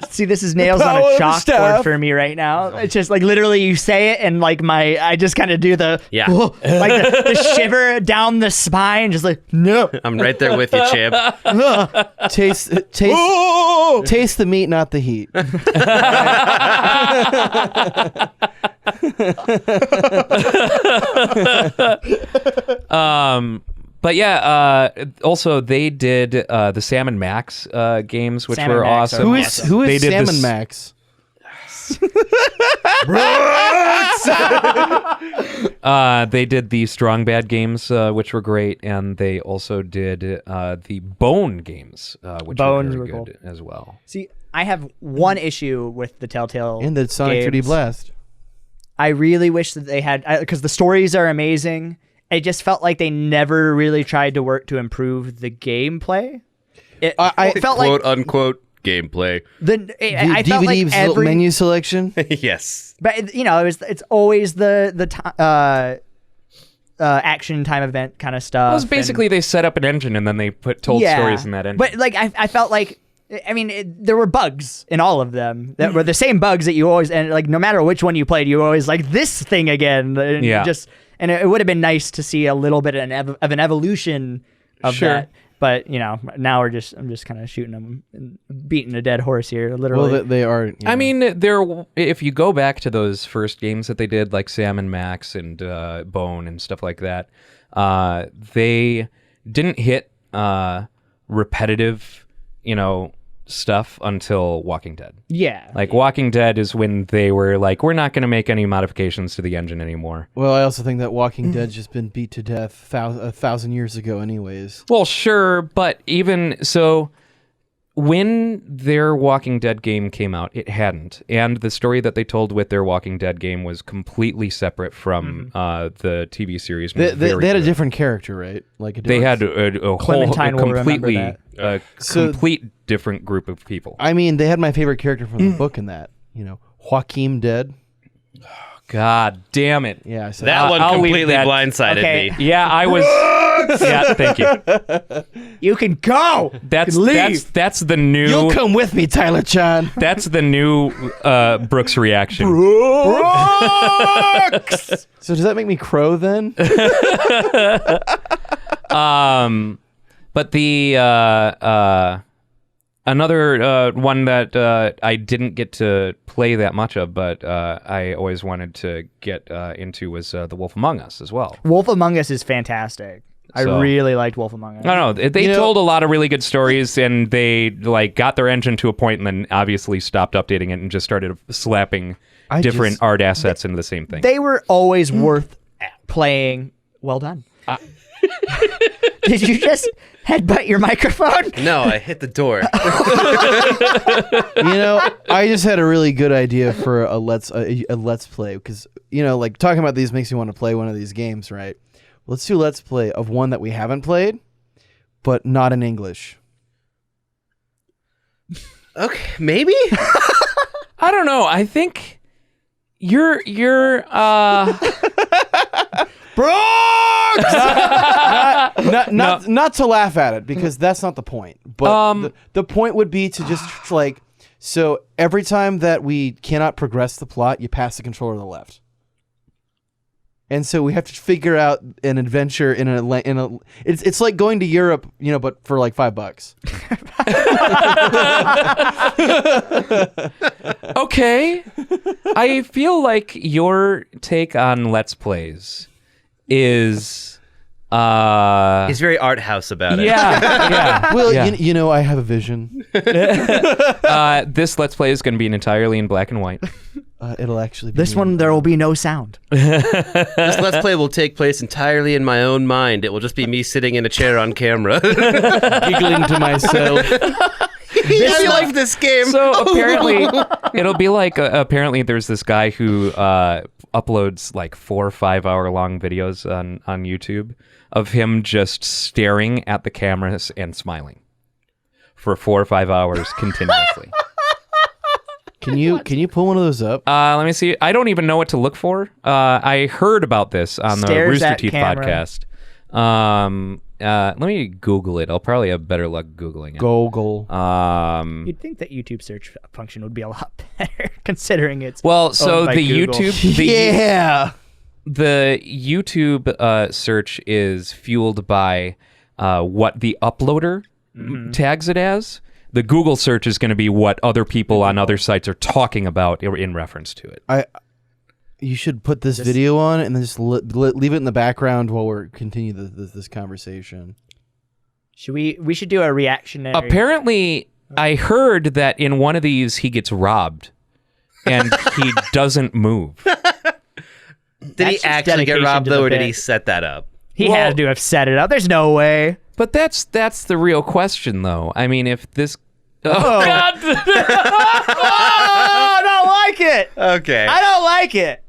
See, this is nails The on power a of the chalkboard staff. for me right now. It's just like literally you say it and like I just kind of do the Yeah. like the shiver down the spine, just like no. I'm right there with you, champ. Taste the meat, not the heat. But yeah, also they did the Sam and Max games, which Sam were and Max are awesome. Who They is did Salmon this- Max? They did the Strong Bad games, which were great, and they also did the Bone games, which Bones were were very cool. good as well. See, I have one issue with the Telltale And the Sonic 3D games. Blast. I really wish that they had, because the stories are amazing. It just felt like they never really tried to work to improve the gameplay. It felt Quote like unquote gameplay. I felt like DVD's every menu selection. Yes. but it's always the action time event kind of stuff. It was basically they set up an engine and then they told stories in that engine. But like I felt like, I mean, there were bugs in all of them that were the same bugs that you always, and like no matter which one you played, you were always like this thing again. And Yeah. And it would have been nice to see a little bit of an evolution of Sure. that. But now I'm just kind of shooting them and beating a dead horse here, literally. Well, they are. I mean, if you go back to those first games that they did, like Sam and Max and Bone and stuff like that, they didn't hit repetitive, stuff until Walking Dead. yeah. Like Walking Dead is when they were like, we're not going to make any modifications to the engine anymore. Well, I also think that Walking Dead's just been beat to death 1,000 years ago, anyways. Well, sure, but even so, when their Walking Dead game came out, it hadn't. And the story that they told with their Walking Dead game was completely separate from the TV series. They had a different character, right? Like They had a Clementine will remember completely that. complete different group of people. I mean, they had my favorite character from the book in that. Joaquin Dead. God damn it. Yeah, I said That one I'll leave completely that- blindsided Okay. me. Yeah, I was Brooks! Yeah, thank you. You can go. That's leave. that's the new. You'll come with me, Tyler Chan. That's the new Brooks reaction. Brooks! So does that make me Crow then? But the another one that I didn't get to play that much of, but I always wanted to get into was The Wolf Among Us as well. Wolf Among Us is fantastic. I So- really liked Wolf Among Us. I don't know. They told a lot of really good stories, and they like got their engine to a point, and then obviously stopped updating it and just started slapping different art assets into the same thing. They were always worth playing. Well done. Did you just headbutt your microphone? No, I hit the door. I just had a really good idea for a let's play because like talking about these makes me want to play one of these games, right? Let's do let's play of one that we haven't played, but not in English. Okay, maybe. I don't know. I think you're Brooks! Not to laugh at it because that's not the point. But the point would be to just like so every time that we cannot progress the plot, you pass the controller to the left. And so we have to figure out an adventure in a. It's like going to Europe, but for like $5. Okay. I feel like your take on Let's Plays is He's very art house about it. yeah. Well, yeah. I have a vision. This Let's Play is going to be entirely in black and white. It'll actually be This one, there will be no sound. This Let's Play will take place entirely in my own mind. It will just be me sitting in a chair on camera. giggling to myself. I love this game. So apparently, it'll be like apparently there's this guy who uploads like 4 or 5 hour long videos on YouTube of him just staring at the cameras and smiling for 4 or 5 hours continuously. Can you pull one of those up? Let me see. I don't even know what to look for. I heard about this on the Stares Rooster at Teeth camera. podcast. Let me Google it. I'll probably have better luck Googling it. Goggle. You'd think that YouTube search function would be a lot better, considering it's Well, so owned by the Google. YouTube, the YouTube search is fueled by what the uploader tags it as. The Google search is going to be what other people on other sites are talking about in reference to it. You should put this video on and then just leave it in the background while we're continue this conversation. We should do a reactionary. Apparently, I heard that in one of these he gets robbed and he doesn't move. Did he just actually get dedication robbed to the though, or did bit. he set that up? He had to have set it up. There's no way. But that's the real question, though. I mean, if this... Oh, God! Oh, I don't like it. Okay. I don't like it.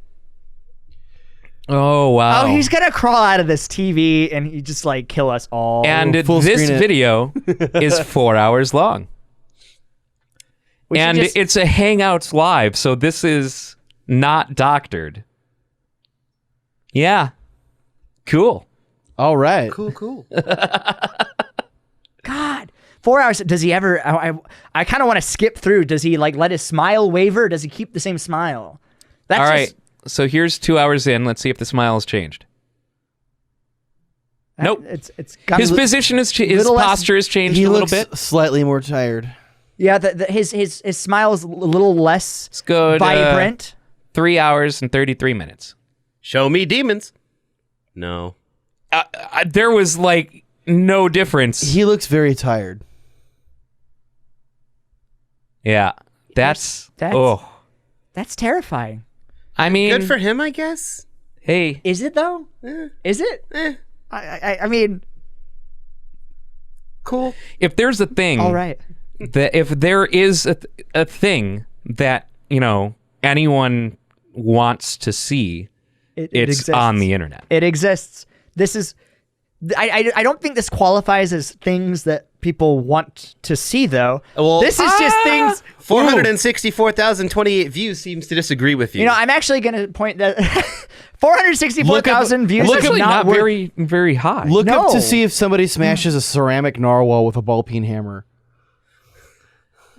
Oh, wow. Oh, he's gonna crawl out of this TV and he just like kill us all. And full this screen it. video is 4 hours long. We should And just- it's a Hangouts Live, so this is not doctored. Yeah. Cool. All right. Cool. God, 4 hours. Does he ever? I kind of want to skip through. Does he like let his smile waver? Does he keep the same smile? That's All just- right. So here's 2 hours in. Let's see if the smile has changed. Nope. It's got His position is his little less- posture has changed He a little looks bit. slightly more tired. yeah. His smile is a little less Let's go to vibrant. 3 hours and 33 minutes. Show me demons. No. There was like no difference. He looks very tired. Yeah. That's That's terrifying. I mean, Good for him, I guess. hey, Is it though? Is it? I mean, Cool. if there's a thing, all right. if there is a thing that anyone wants to see, It it's exists. on the internet. It exists. This is. I don't think this qualifies as things that people want to see, though. Well, this is just things. 464,028 views seems to disagree with you. You know, I'm actually going to point that 464,000 views Look is up, not not very, very high. Look up No. to see if somebody smashes a ceramic narwhal with a ball peen hammer.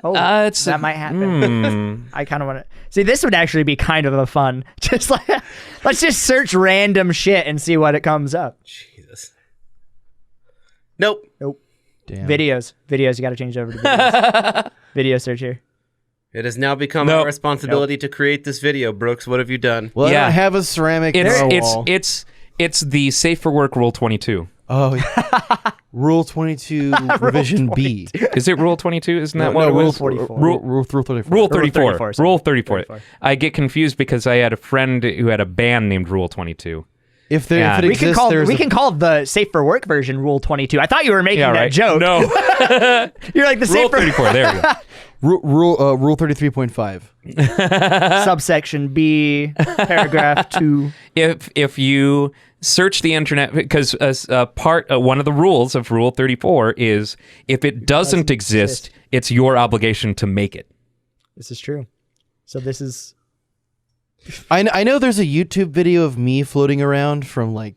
Oh, that might happen. I kind of want to see. This would actually be kind of a fun. Just like, let's just search random shit and see what it comes up. Jesus. Nope. Damn. Videos. You got to change it over to videos. Video search here. It has now become our responsibility to create this video. Brooks, what have you done? Well, Yeah. I have a ceramic narwhal. It's the Safe for Work Rule 22. Oh, yeah. Rule 22, Revision B. Is it Rule 22? Isn't that No, what it Rule was? 44. Rule 34. Rule 34. sorry. Rule 34. 34. I get confused because I had a friend who had a band named Rule 22. If Yeah. it We exists, can there's call the Safe for Work version Rule 22. I thought you were making Yeah, that right. joke. No. You're like the Rule Safe for 34. There we go. Rule 33.5. subsection B, paragraph 2. If you search the internet, because one of the rules of Rule 34 is if it doesn't exist, it's your obligation to make it. This is true. So this is... I know there's a YouTube video of me floating around from like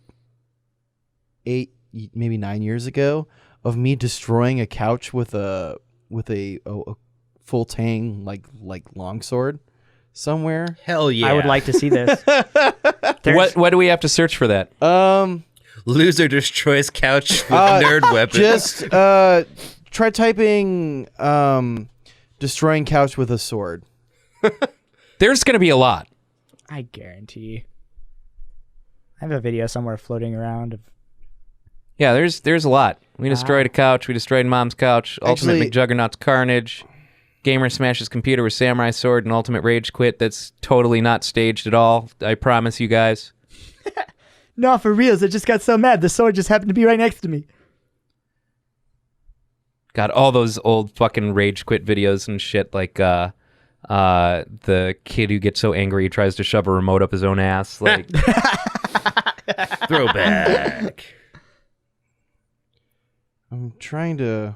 8, maybe 9 years ago of me destroying a couch with a full tang like longsword somewhere. Hell yeah. I would like to see this. What do we have to search for that? Loser destroys couch with nerd weapon. Just try typing destroying couch with a sword. There's going to be a lot. I guarantee. I have a video somewhere floating around of... Yeah, there's a lot. We destroyed a couch. We destroyed Mom's couch. Ultimate Actually- McJuggernaut's Carnage. Gamer smashes computer with samurai sword and ultimate rage quit. That's totally not staged at all. I promise you guys. No, for reals. I just got so mad. The sword just happened to be right next to me. Got all those old fucking rage quit videos and shit, like the kid who gets so angry he tries to shove a remote up his own ass. Like Throwback. I'm trying to.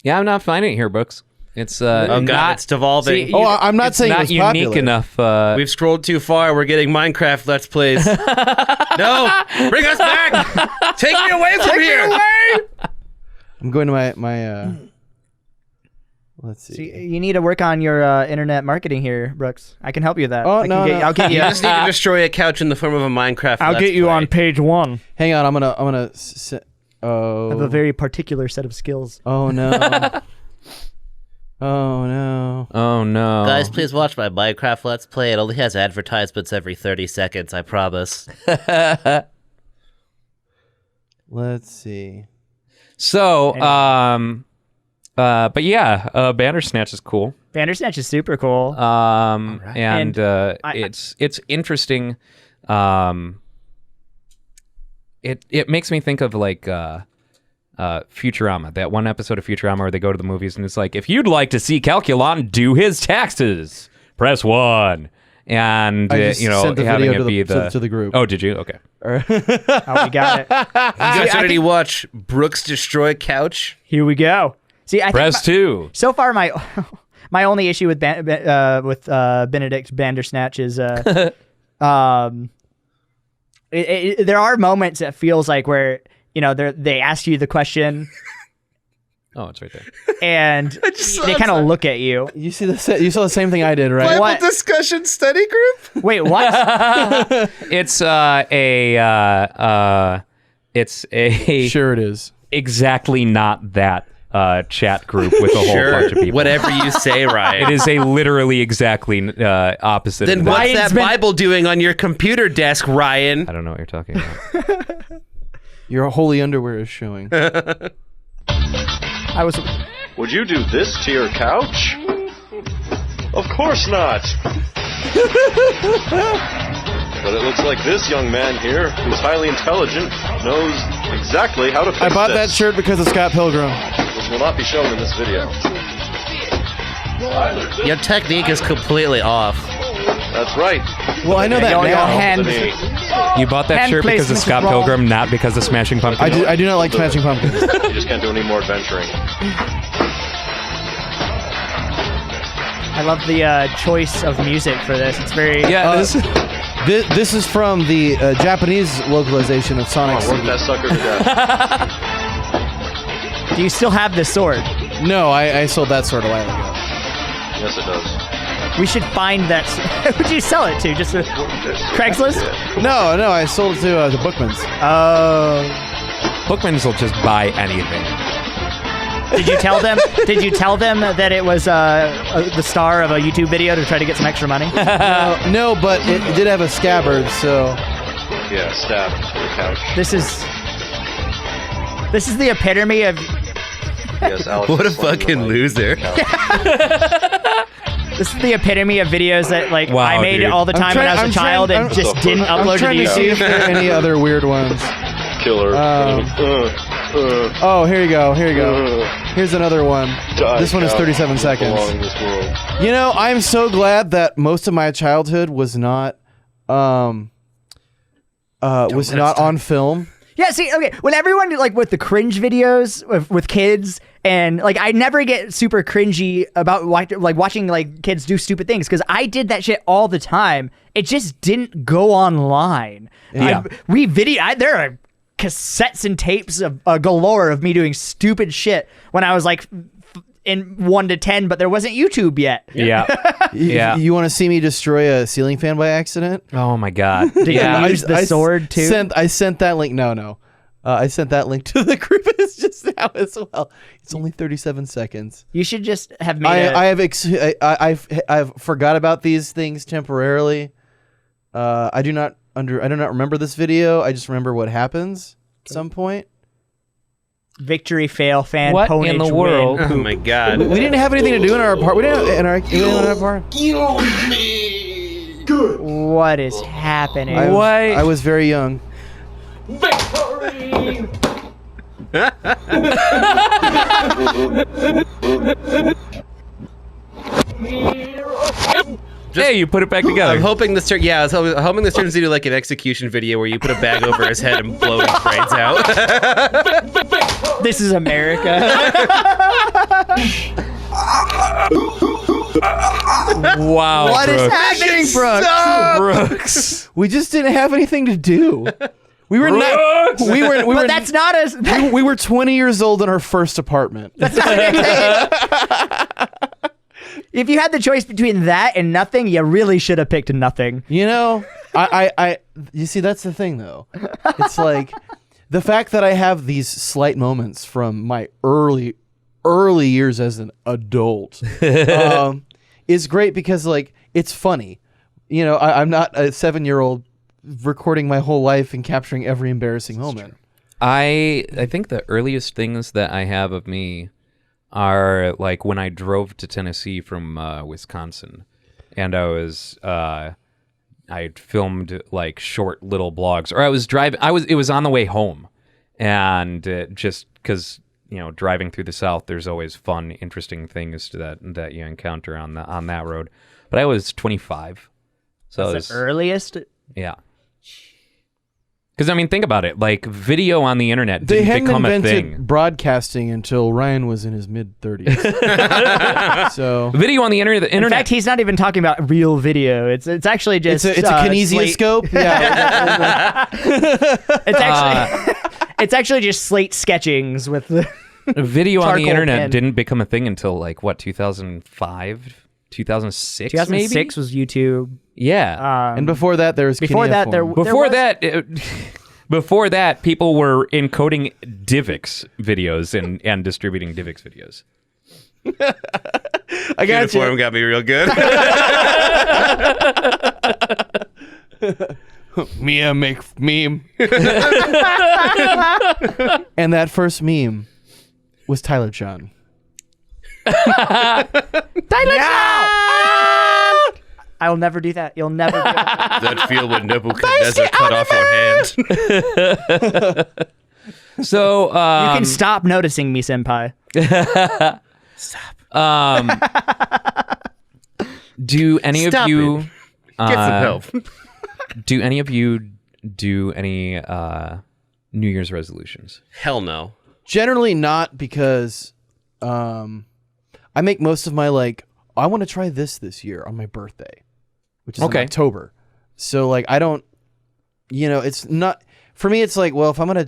yeah, I'm not finding it here, Brooks. It's Oh god, not. it's devolving. See, Oh, I'm not it's saying it not was unique popular. enough. We've scrolled too far. We're getting Minecraft Let's Plays. No! Bring us back! Take me away from here! I'm going to my let's see. So you need to work on your internet marketing here, Brooks. I can help you with that. Oh, I can no, get, no. I'll get You you. just need to destroy a couch in the form of a Minecraft I'll Let's get you Play. on page 1. Hang on, I'm gonna I have a very particular set of skills. Oh no. Oh no. Oh no, Guys, please watch my Minecraft Let's Play. It only has advertisements every 30 seconds, I promise. Let's see. So, but yeah, Bandersnatch is cool. Bandersnatch is super cool. And I- it's interesting. It makes me think of like Futurama, that one episode of Futurama where they go to the movies and it's like, if you'd like to see Calculon do his taxes, press 1. And I just sent the having video it to be to the group. Oh, did you? Okay. Oh, we got it. You guys already watch Brooks Destroy Couch? Here we go. See, I Press think 2. so far my only issue with Benedict Bandersnatch is there are moments that feels like where they ask you the question Oh, it's right there. and they kind of look at you. You saw the same thing I did, right? What? Discussion Study Group? Wait, what? It's it's a Sure it is. exactly not that chat group with a whole bunch of people. Whatever you say, Ryan. It is a literally exactly opposite. Then of that. what's Ryan's that been- Bible doing on your computer desk, Ryan? I don't know what you're talking about. Your holy underwear is showing. I was. Would you do this to your couch? Of course not. But it looks like this young man here, who's highly intelligent, knows exactly how to fix I bought this. that shirt because of Scott Pilgrim. Which will not be shown in this video. Your technique is completely off. That's right. Well, I know that Your now. hand. You bought that Hand shirt because of placement is Scott wrong. Pilgrim, not because of Smashing Pumpkins. I do not like Smashing Pumpkins. You just can't do any more adventuring. I love the choice of music for this. It's very Yeah, This is from the Japanese localization of Sonic Come on, work CD. that sucker to death. Do you still have this sword? No, I sold that sword a while ago. Yes, it does. We should find that. Who'd you sell it to? Just a Craigslist? No, I sold it to the Bookmans. Oh. Bookmans will just buy anything. Did you tell them? Did you tell them that it was the star of a YouTube video to try to get some extra money? No, but it did have a scabbard, so Yeah, stabbed to the couch. This is the epitome of. Yes, Alex What a is slamming fucking the mic loser. to the couch. This is the epitome of videos that like Wow, I made dude. all the time when I was a child and just didn't I'm upload to trying to see if YouTube. there are any other weird ones. Killer. Oh, here you go. Here's another one. This one is 37 seconds. Belong in this world. You know, I'm so glad that most of my childhood was not on film. Yeah, see, okay, when everyone, like, with the cringe videos with kids, and, like, I never get super cringy about, watching, like, kids do stupid things, because I did that shit all the time. It just didn't go online. Yeah. There are cassettes and tapes of galore of me doing stupid shit when I was, like, in 1 to 10, but there wasn't YouTube yet. Yeah. Yeah. You want to see me destroy a ceiling fan by accident? Oh my god. Did Yeah. you use the sword, too? I sent that link. No. I sent that link to the group just now as well. It's only 37 seconds. You should just have made I've forgot about these things temporarily. I do not remember this video. I just remember what happens at some point. victory fail fan What pwnage in the win. world? Oh my god. We didn't have anything to do in our part. We didn't in our part. What is happening? I was very young. Hey, you put it back together. I'm hoping this turn. Yeah, I was hoping this turns into like an execution video where you put a bag over his head and blow his brains out. This is America. Wow. What is Brooks. happening, Brooks? Brooks. We just didn't have anything to do. We were Brooks! not. We were. But that's not as. We were 20 years old in our first apartment. If you had the choice between that and nothing, you really should have picked nothing. You know, you see, that's the thing, though. It's like the fact that I have these slight moments from my early years as an adult is great because, like, it's funny. You know, I'm not a 7-year-old recording my whole life and capturing every embarrassing moment. I think the earliest things that I have of me are like when I drove to Tennessee from Wisconsin, and I filmed like short little blogs, or I was driving. It was on the way home, and just because driving through the South, there's always fun, interesting things that you encounter on that road. But I was 25, so That's the earliest. yeah. Because, I mean, think about it. Like, video on the internet They didn't hadn't become a invented thing. broadcasting until Ryan was in his mid-30s. So Video on the internet. In fact, he's not even talking about real video. It's actually just it's a kinesioscope. Yeah. It's actually just Slate sketchings with the video on the charcoal internet pen. didn't become a thing until, like, what, 2005? 2006, 2006 maybe? was YouTube. Yeah. And before that, there was Before that, there cuneiform. Before that, people were encoding DivX videos and distributing DivX videos. I got Uniform you. got me real good. Mia make meme. And that first meme was Tyler John. I'll never do that. You'll never do that. That feel when Nebuchadnezzar cut off your hand. So, You can stop noticing me, senpai. do any Stop of you Get some help. do any of you do any New Year's resolutions? Hell no. Generally not, because I make most of my I want to try this year on my birthday, which is in October. So I don't, it's not for me. It's well, if I'm gonna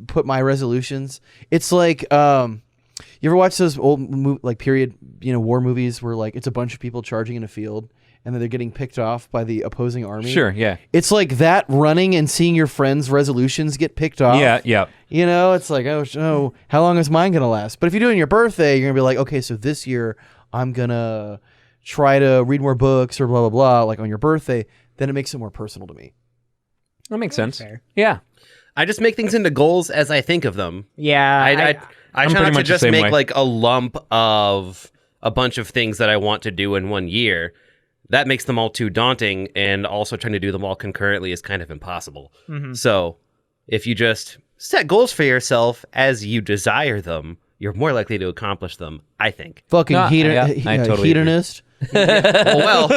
put my resolutions, it's you ever watch those old period war movies where it's a bunch of people charging in a field and then they're getting picked off by the opposing army? Sure, yeah. It's like that, running and seeing your friends' resolutions get picked off. Yeah. It's oh, how long is mine gonna last? But if you do it on your birthday, you're gonna be okay, so this year I'm gonna try to read more books or blah blah blah. On your birthday, then it makes it more personal to me. That makes sense. Fair. Yeah. I just make things into goals as I think of them. Yeah. I I'm try pretty not to much the just same make way. a lump of a bunch of things that I want to do in one year. That makes them all too daunting, and also trying to do them all concurrently is kind of impossible. So if you just set goals for yourself as you desire them, you're more likely to accomplish them, I think. Fucking I totally hedonist. Well,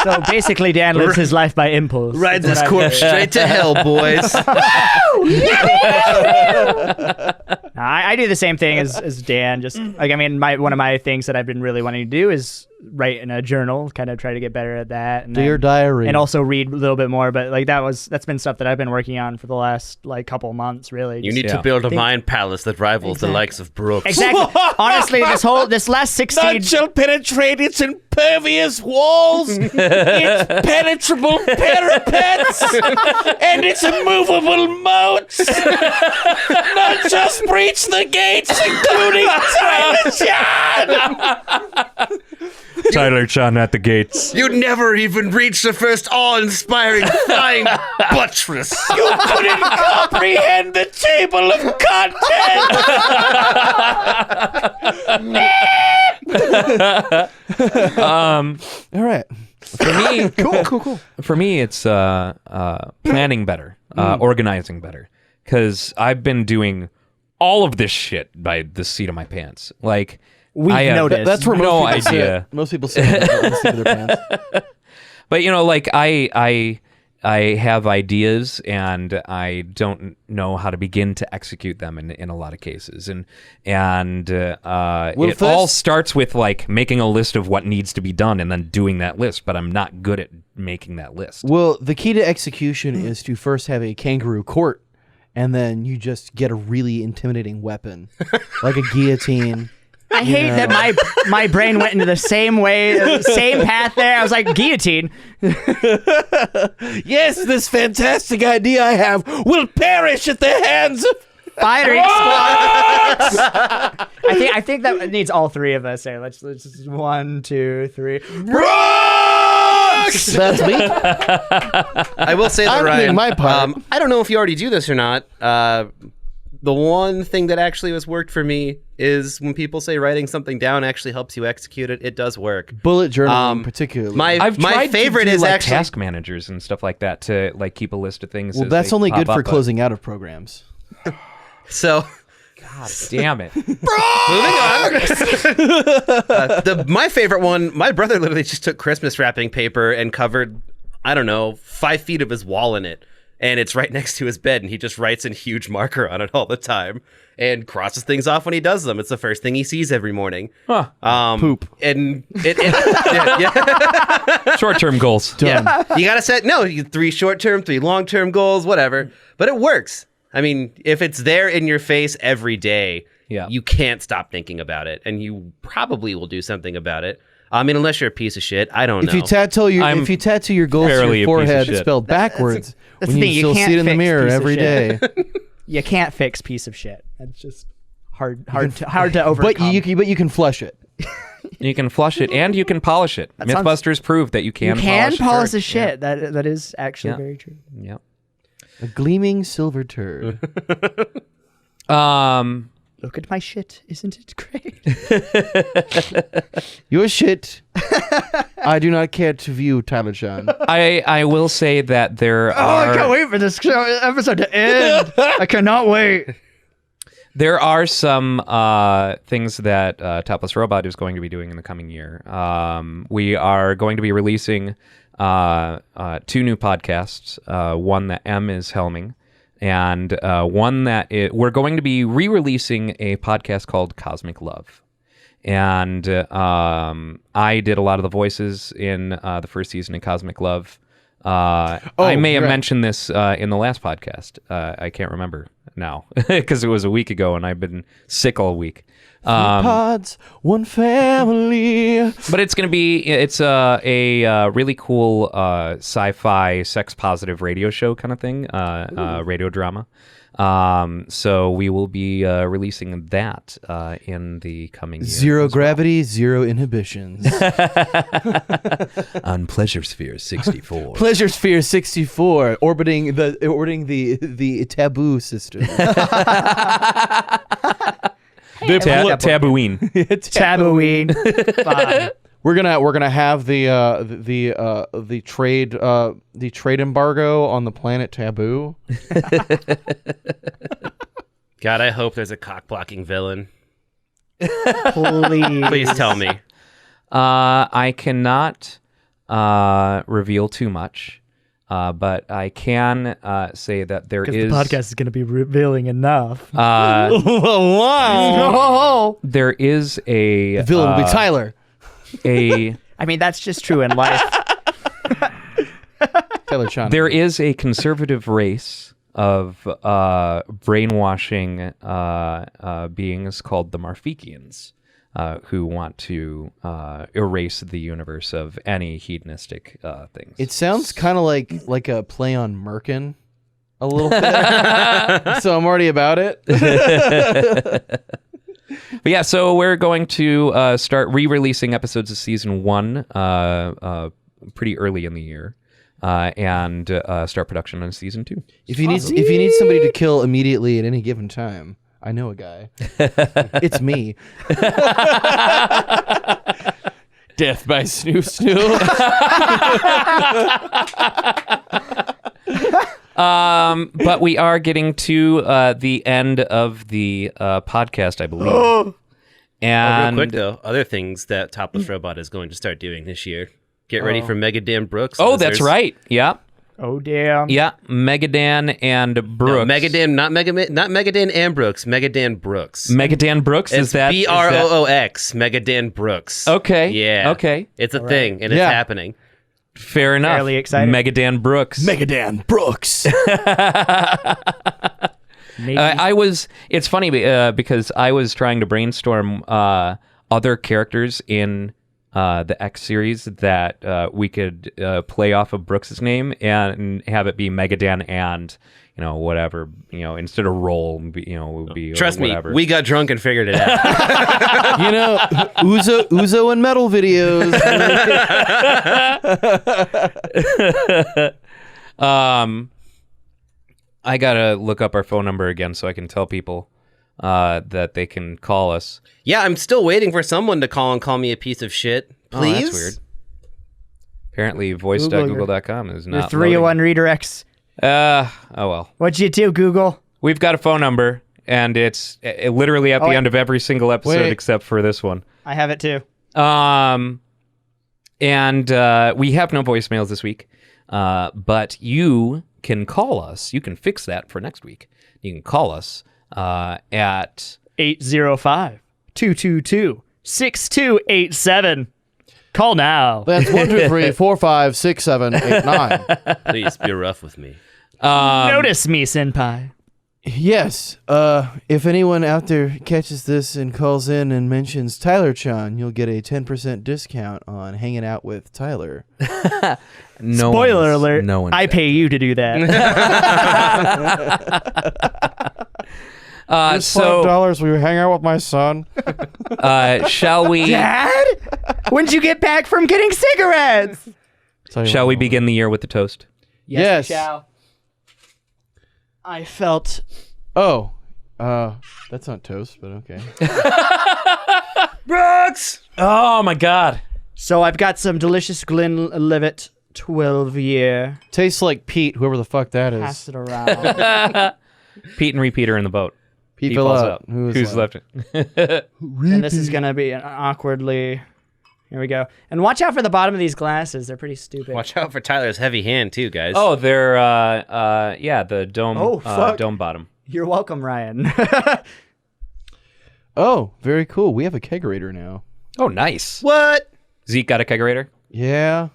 So basically, Dan lives his life by impulse. ride That's this what I corpse do. straight to hell, boys. I do the same thing as Dan. Just one of my things that I've been really wanting to do is write in a journal. Kind of try to get better at that. And Dear diary. and also read a little bit more. But that's been stuff that I've been working on for the last couple months. Really, You Just- need to build a mind palace that rivals the likes of Brooks. exactly. Honestly, this last 16. shall penetrate its impervious walls, its penetrable parapets, and its immovable moats. Not just breach the gates, including Tyler. Tyler Chan at the gates. You never even reached the first awe-inspiring flying buttress. You couldn't comprehend the table of contents. All right. For me, Cool. For me, it's planning better, organizing better, because I've been doing all of this shit by the seat of my pants. We've I have noticed. That's where no most people idea. sit. Most people sit on the seat of their pants. But I have ideas and I don't know how to begin to execute them in a lot of cases, and it all starts with making a list of what needs to be done and then doing that list. But I'm not good at making that list. Well, the key to execution is to first have a kangaroo court, and then you just get a really intimidating weapon, like a guillotine. I hate that my brain went into the same way, same path there. I was like, guillotine. Yes, this fantastic idea I have will perish at the hands of Firing squad. I think that needs all three of us there. Let's just 1, 2, 3. Brooks! That's me. I will say that, I'm Ryan. doing my part. I don't know if you already do this or not. The one thing that actually has worked for me is when people say writing something down actually helps you execute it. It does work. Bullet journaling, particularly. I've My tried favorite to do, is actually task managers and stuff like that to keep a list of things. well, as that's they only pop good for up, but- closing out of programs. so. God damn it! Moving on. My favorite one, my brother literally just took Christmas wrapping paper and covered, 5 feet of his wall in it. And it's right next to his bed, and he just writes in huge marker on it all the time and crosses things off when he does them. It's the first thing he sees every morning. Huh. Poop. And Short-term goals. yeah. You got to set, 3 short-term, 3 long-term goals, whatever. But it works. I mean, if it's there in your face every day, you can't stop thinking about it, and you probably will do something about it. I mean, unless you're a piece of shit, I don't know. If you tattoo your goals to your forehead spelled backwards, That's when the you thing, you still can't see it in the fix mirror piece of every shit. day. You can't fix piece of shit. That's just hard to overcome. But you can flush it. You can flush it and you can polish it. sounds- Mythbusters proved that you can polish the it. shit. That is actually Yeah. very true. Yeah. A gleaming silver turd. Look at my shit. Isn't it great? Your shit. I do not care to view, Tyler John. I will say that there I can't are wait for this episode to end. I cannot wait. There are some things that Topless Robot is going to be doing in the coming year. We are going to be releasing 2 new podcasts. One that M is helming, and one that we're going to be re-releasing a podcast called Cosmic Love. And I did a lot of the voices in the first season of Cosmic Love. I may have mentioned this in the last podcast. I can't remember now because it was a week ago and I've been sick all week. Pods, one family. But it's a really cool sci-fi sex positive radio show kind of thing, radio drama. So we will be releasing that in the coming year. Zero gravity, zero inhibitions. On Pleasure Sphere 64. Pleasure Sphere 64, orbiting the taboo system. Tabooine. Tabooine. Fine. We're gonna have the trade embargo on the planet Taboo. God, I hope there's a cock-blocking villain. Please. Please tell me. I cannot reveal too much, but I can say that there is... Because the podcast is going to be revealing enough. Wow. No. There is a... The villain will be Tyler. I mean, that's just true in life. Taylor Chan. There is a conservative race of brainwashing beings called the Marfikians, who want to erase the universe of any hedonistic things. It sounds kind of like a play on Merkin, a little bit. So I'm already about it. But yeah, so we're going to start re-releasing episodes of season 1 pretty early in the year, and start production on season 2. If you need somebody to kill immediately at any given time, I know a guy. It's me. Death by Snoo Snoo. But we are getting to the end of the podcast, I believe. And Real quick though, other things that Topless Robot is going to start doing this year. Get ready for Megadan Brooks. Oh, that's right. Yeah. Oh, damn. Yeah, Megadan and Brooks. No, Megadan, not Megadan and Brooks. Megadan Brooks. Megadan Brooks, It's is that Brooks. Megadan Brooks. Okay. Yeah. Okay. It's a thing, and it's happening. Fair enough. Fairly exciting. Megadan Brooks. Megadan Brooks. Maybe. It's funny because I was trying to brainstorm other characters in the X series that we could play off of Brooks's name and have it be Megadan and whatever, instead of roll, it would be Trust me, whatever. we got drunk and figured it out. Uzo and metal videos. I gotta look up our phone number again so I can tell people that they can call us. Yeah, I'm still waiting for someone to call and call me a piece of shit. Please? Oh, that's weird. Apparently, voice.google.com is Your not 301 redirects. oh well. What'd you do, Google? We've got a phone number, and it's literally at the end of every single episode except for this one. I have it too. And we have no voicemails this week, but you can call us. You can fix that for next week. You can call us at 805-222-6287. Call now. That's 1, 2, 3, 4, 5, 6, 7, 8, 9. Please be rough with me. Notice me, senpai. Yes. If anyone out there catches this and calls in and mentions Tyler Chan, you'll get a 10% discount on hanging out with Tyler. Spoiler alert. No one. I pay you to do that. So $5 will you hang out with my son? shall we? Dad? When'd you get back from getting cigarettes? Shall we begin the year with the toast? Yes. we shall. I felt... Oh. That's not toast, but okay. Brooks! Oh my God! So I've got some delicious Glenlivet 12-year. Tastes like Pete, whoever the fuck that is. Pass it around. Pete and Repeater in the boat. He falls fell out. Who's left? And this is gonna be an awkwardly. Here we go. And watch out for the bottom of these glasses. They're pretty stupid. Watch out for Tyler's heavy hand too, guys. Oh, they're the dome. Oh, fuck. Dome bottom. You're welcome, Ryan. Oh, very cool. We have a kegerator now. Oh, nice. what? Zeke got a kegerator. Yeah.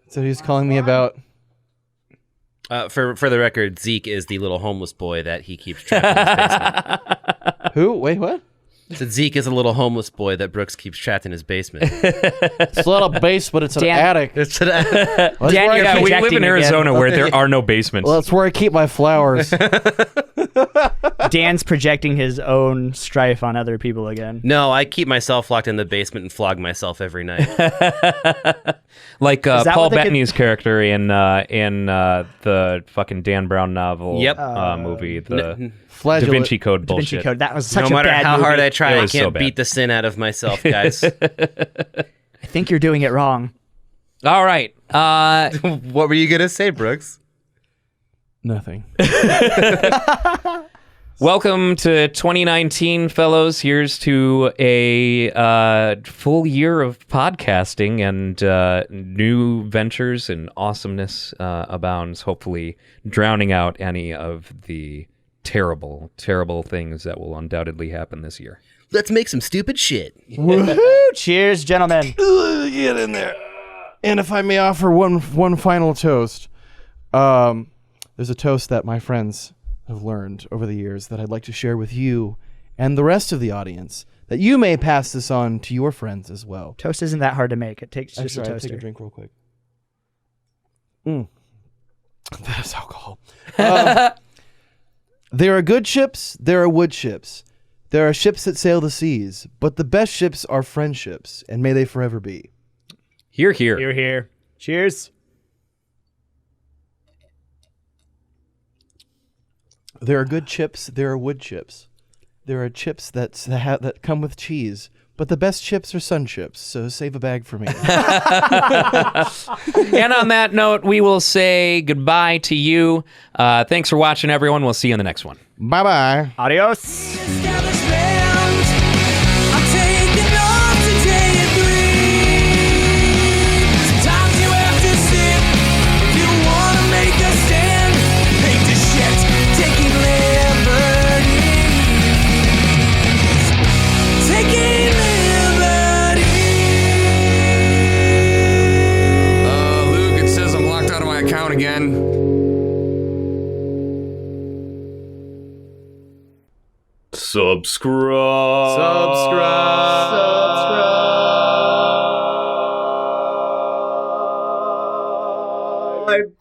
So he's calling me about. For the record, Zeke is the little homeless boy that he keeps trapped in his basement. Who? Wait, what? So Zeke is a little homeless boy that Brooks keeps trapped in his basement. It's not a basement. It's an Dan- attic. It's Dan, you're Yeah, we live projecting in again. Arizona where there are no basements. Well, that's where I keep my flowers. Dan's projecting his own strife on other people again. No, I keep myself locked in the basement and flog myself every night. Like that Paul what they could- Bettany's character in the fucking Dan Brown novel Yep. movie, the Da Flagellant. Vinci Code Da bullshit. Vinci Code. That was such No a matter bad how movie. hard I try, It I was so can't bad. beat the sin out of myself, guys. I think you're doing it wrong. All right. What were you gonna say, Brooks? Nothing. Welcome to 2019, fellows. Here's to a full year of podcasting and new ventures and awesomeness abounds, hopefully drowning out any of the terrible, terrible things that will undoubtedly happen this year. Let's make some stupid shit. Woohoo! Cheers, gentlemen. Get in there. And if I may offer one final toast, there's a toast that my friends have learned over the years that I'd like to share with you and the rest of the audience, that you may pass this on to your friends as well. Toast isn't that hard to make. It takes just Actually, a I'll toaster. take a drink real quick. That is alcohol. There are good ships, there are wood ships. There are ships that sail the seas, but the best ships are friendships, and may they forever be. Here, here. You're here. Cheers. There are good chips, there are wood chips. There are chips that come with cheese, but the best chips are sun chips, so save a bag for me. And on that note, we will say goodbye to you. Thanks for watching, everyone. We'll see you in the next one. Bye-bye. Adios. Luke, it says I'm locked out of my account again. Subscribe.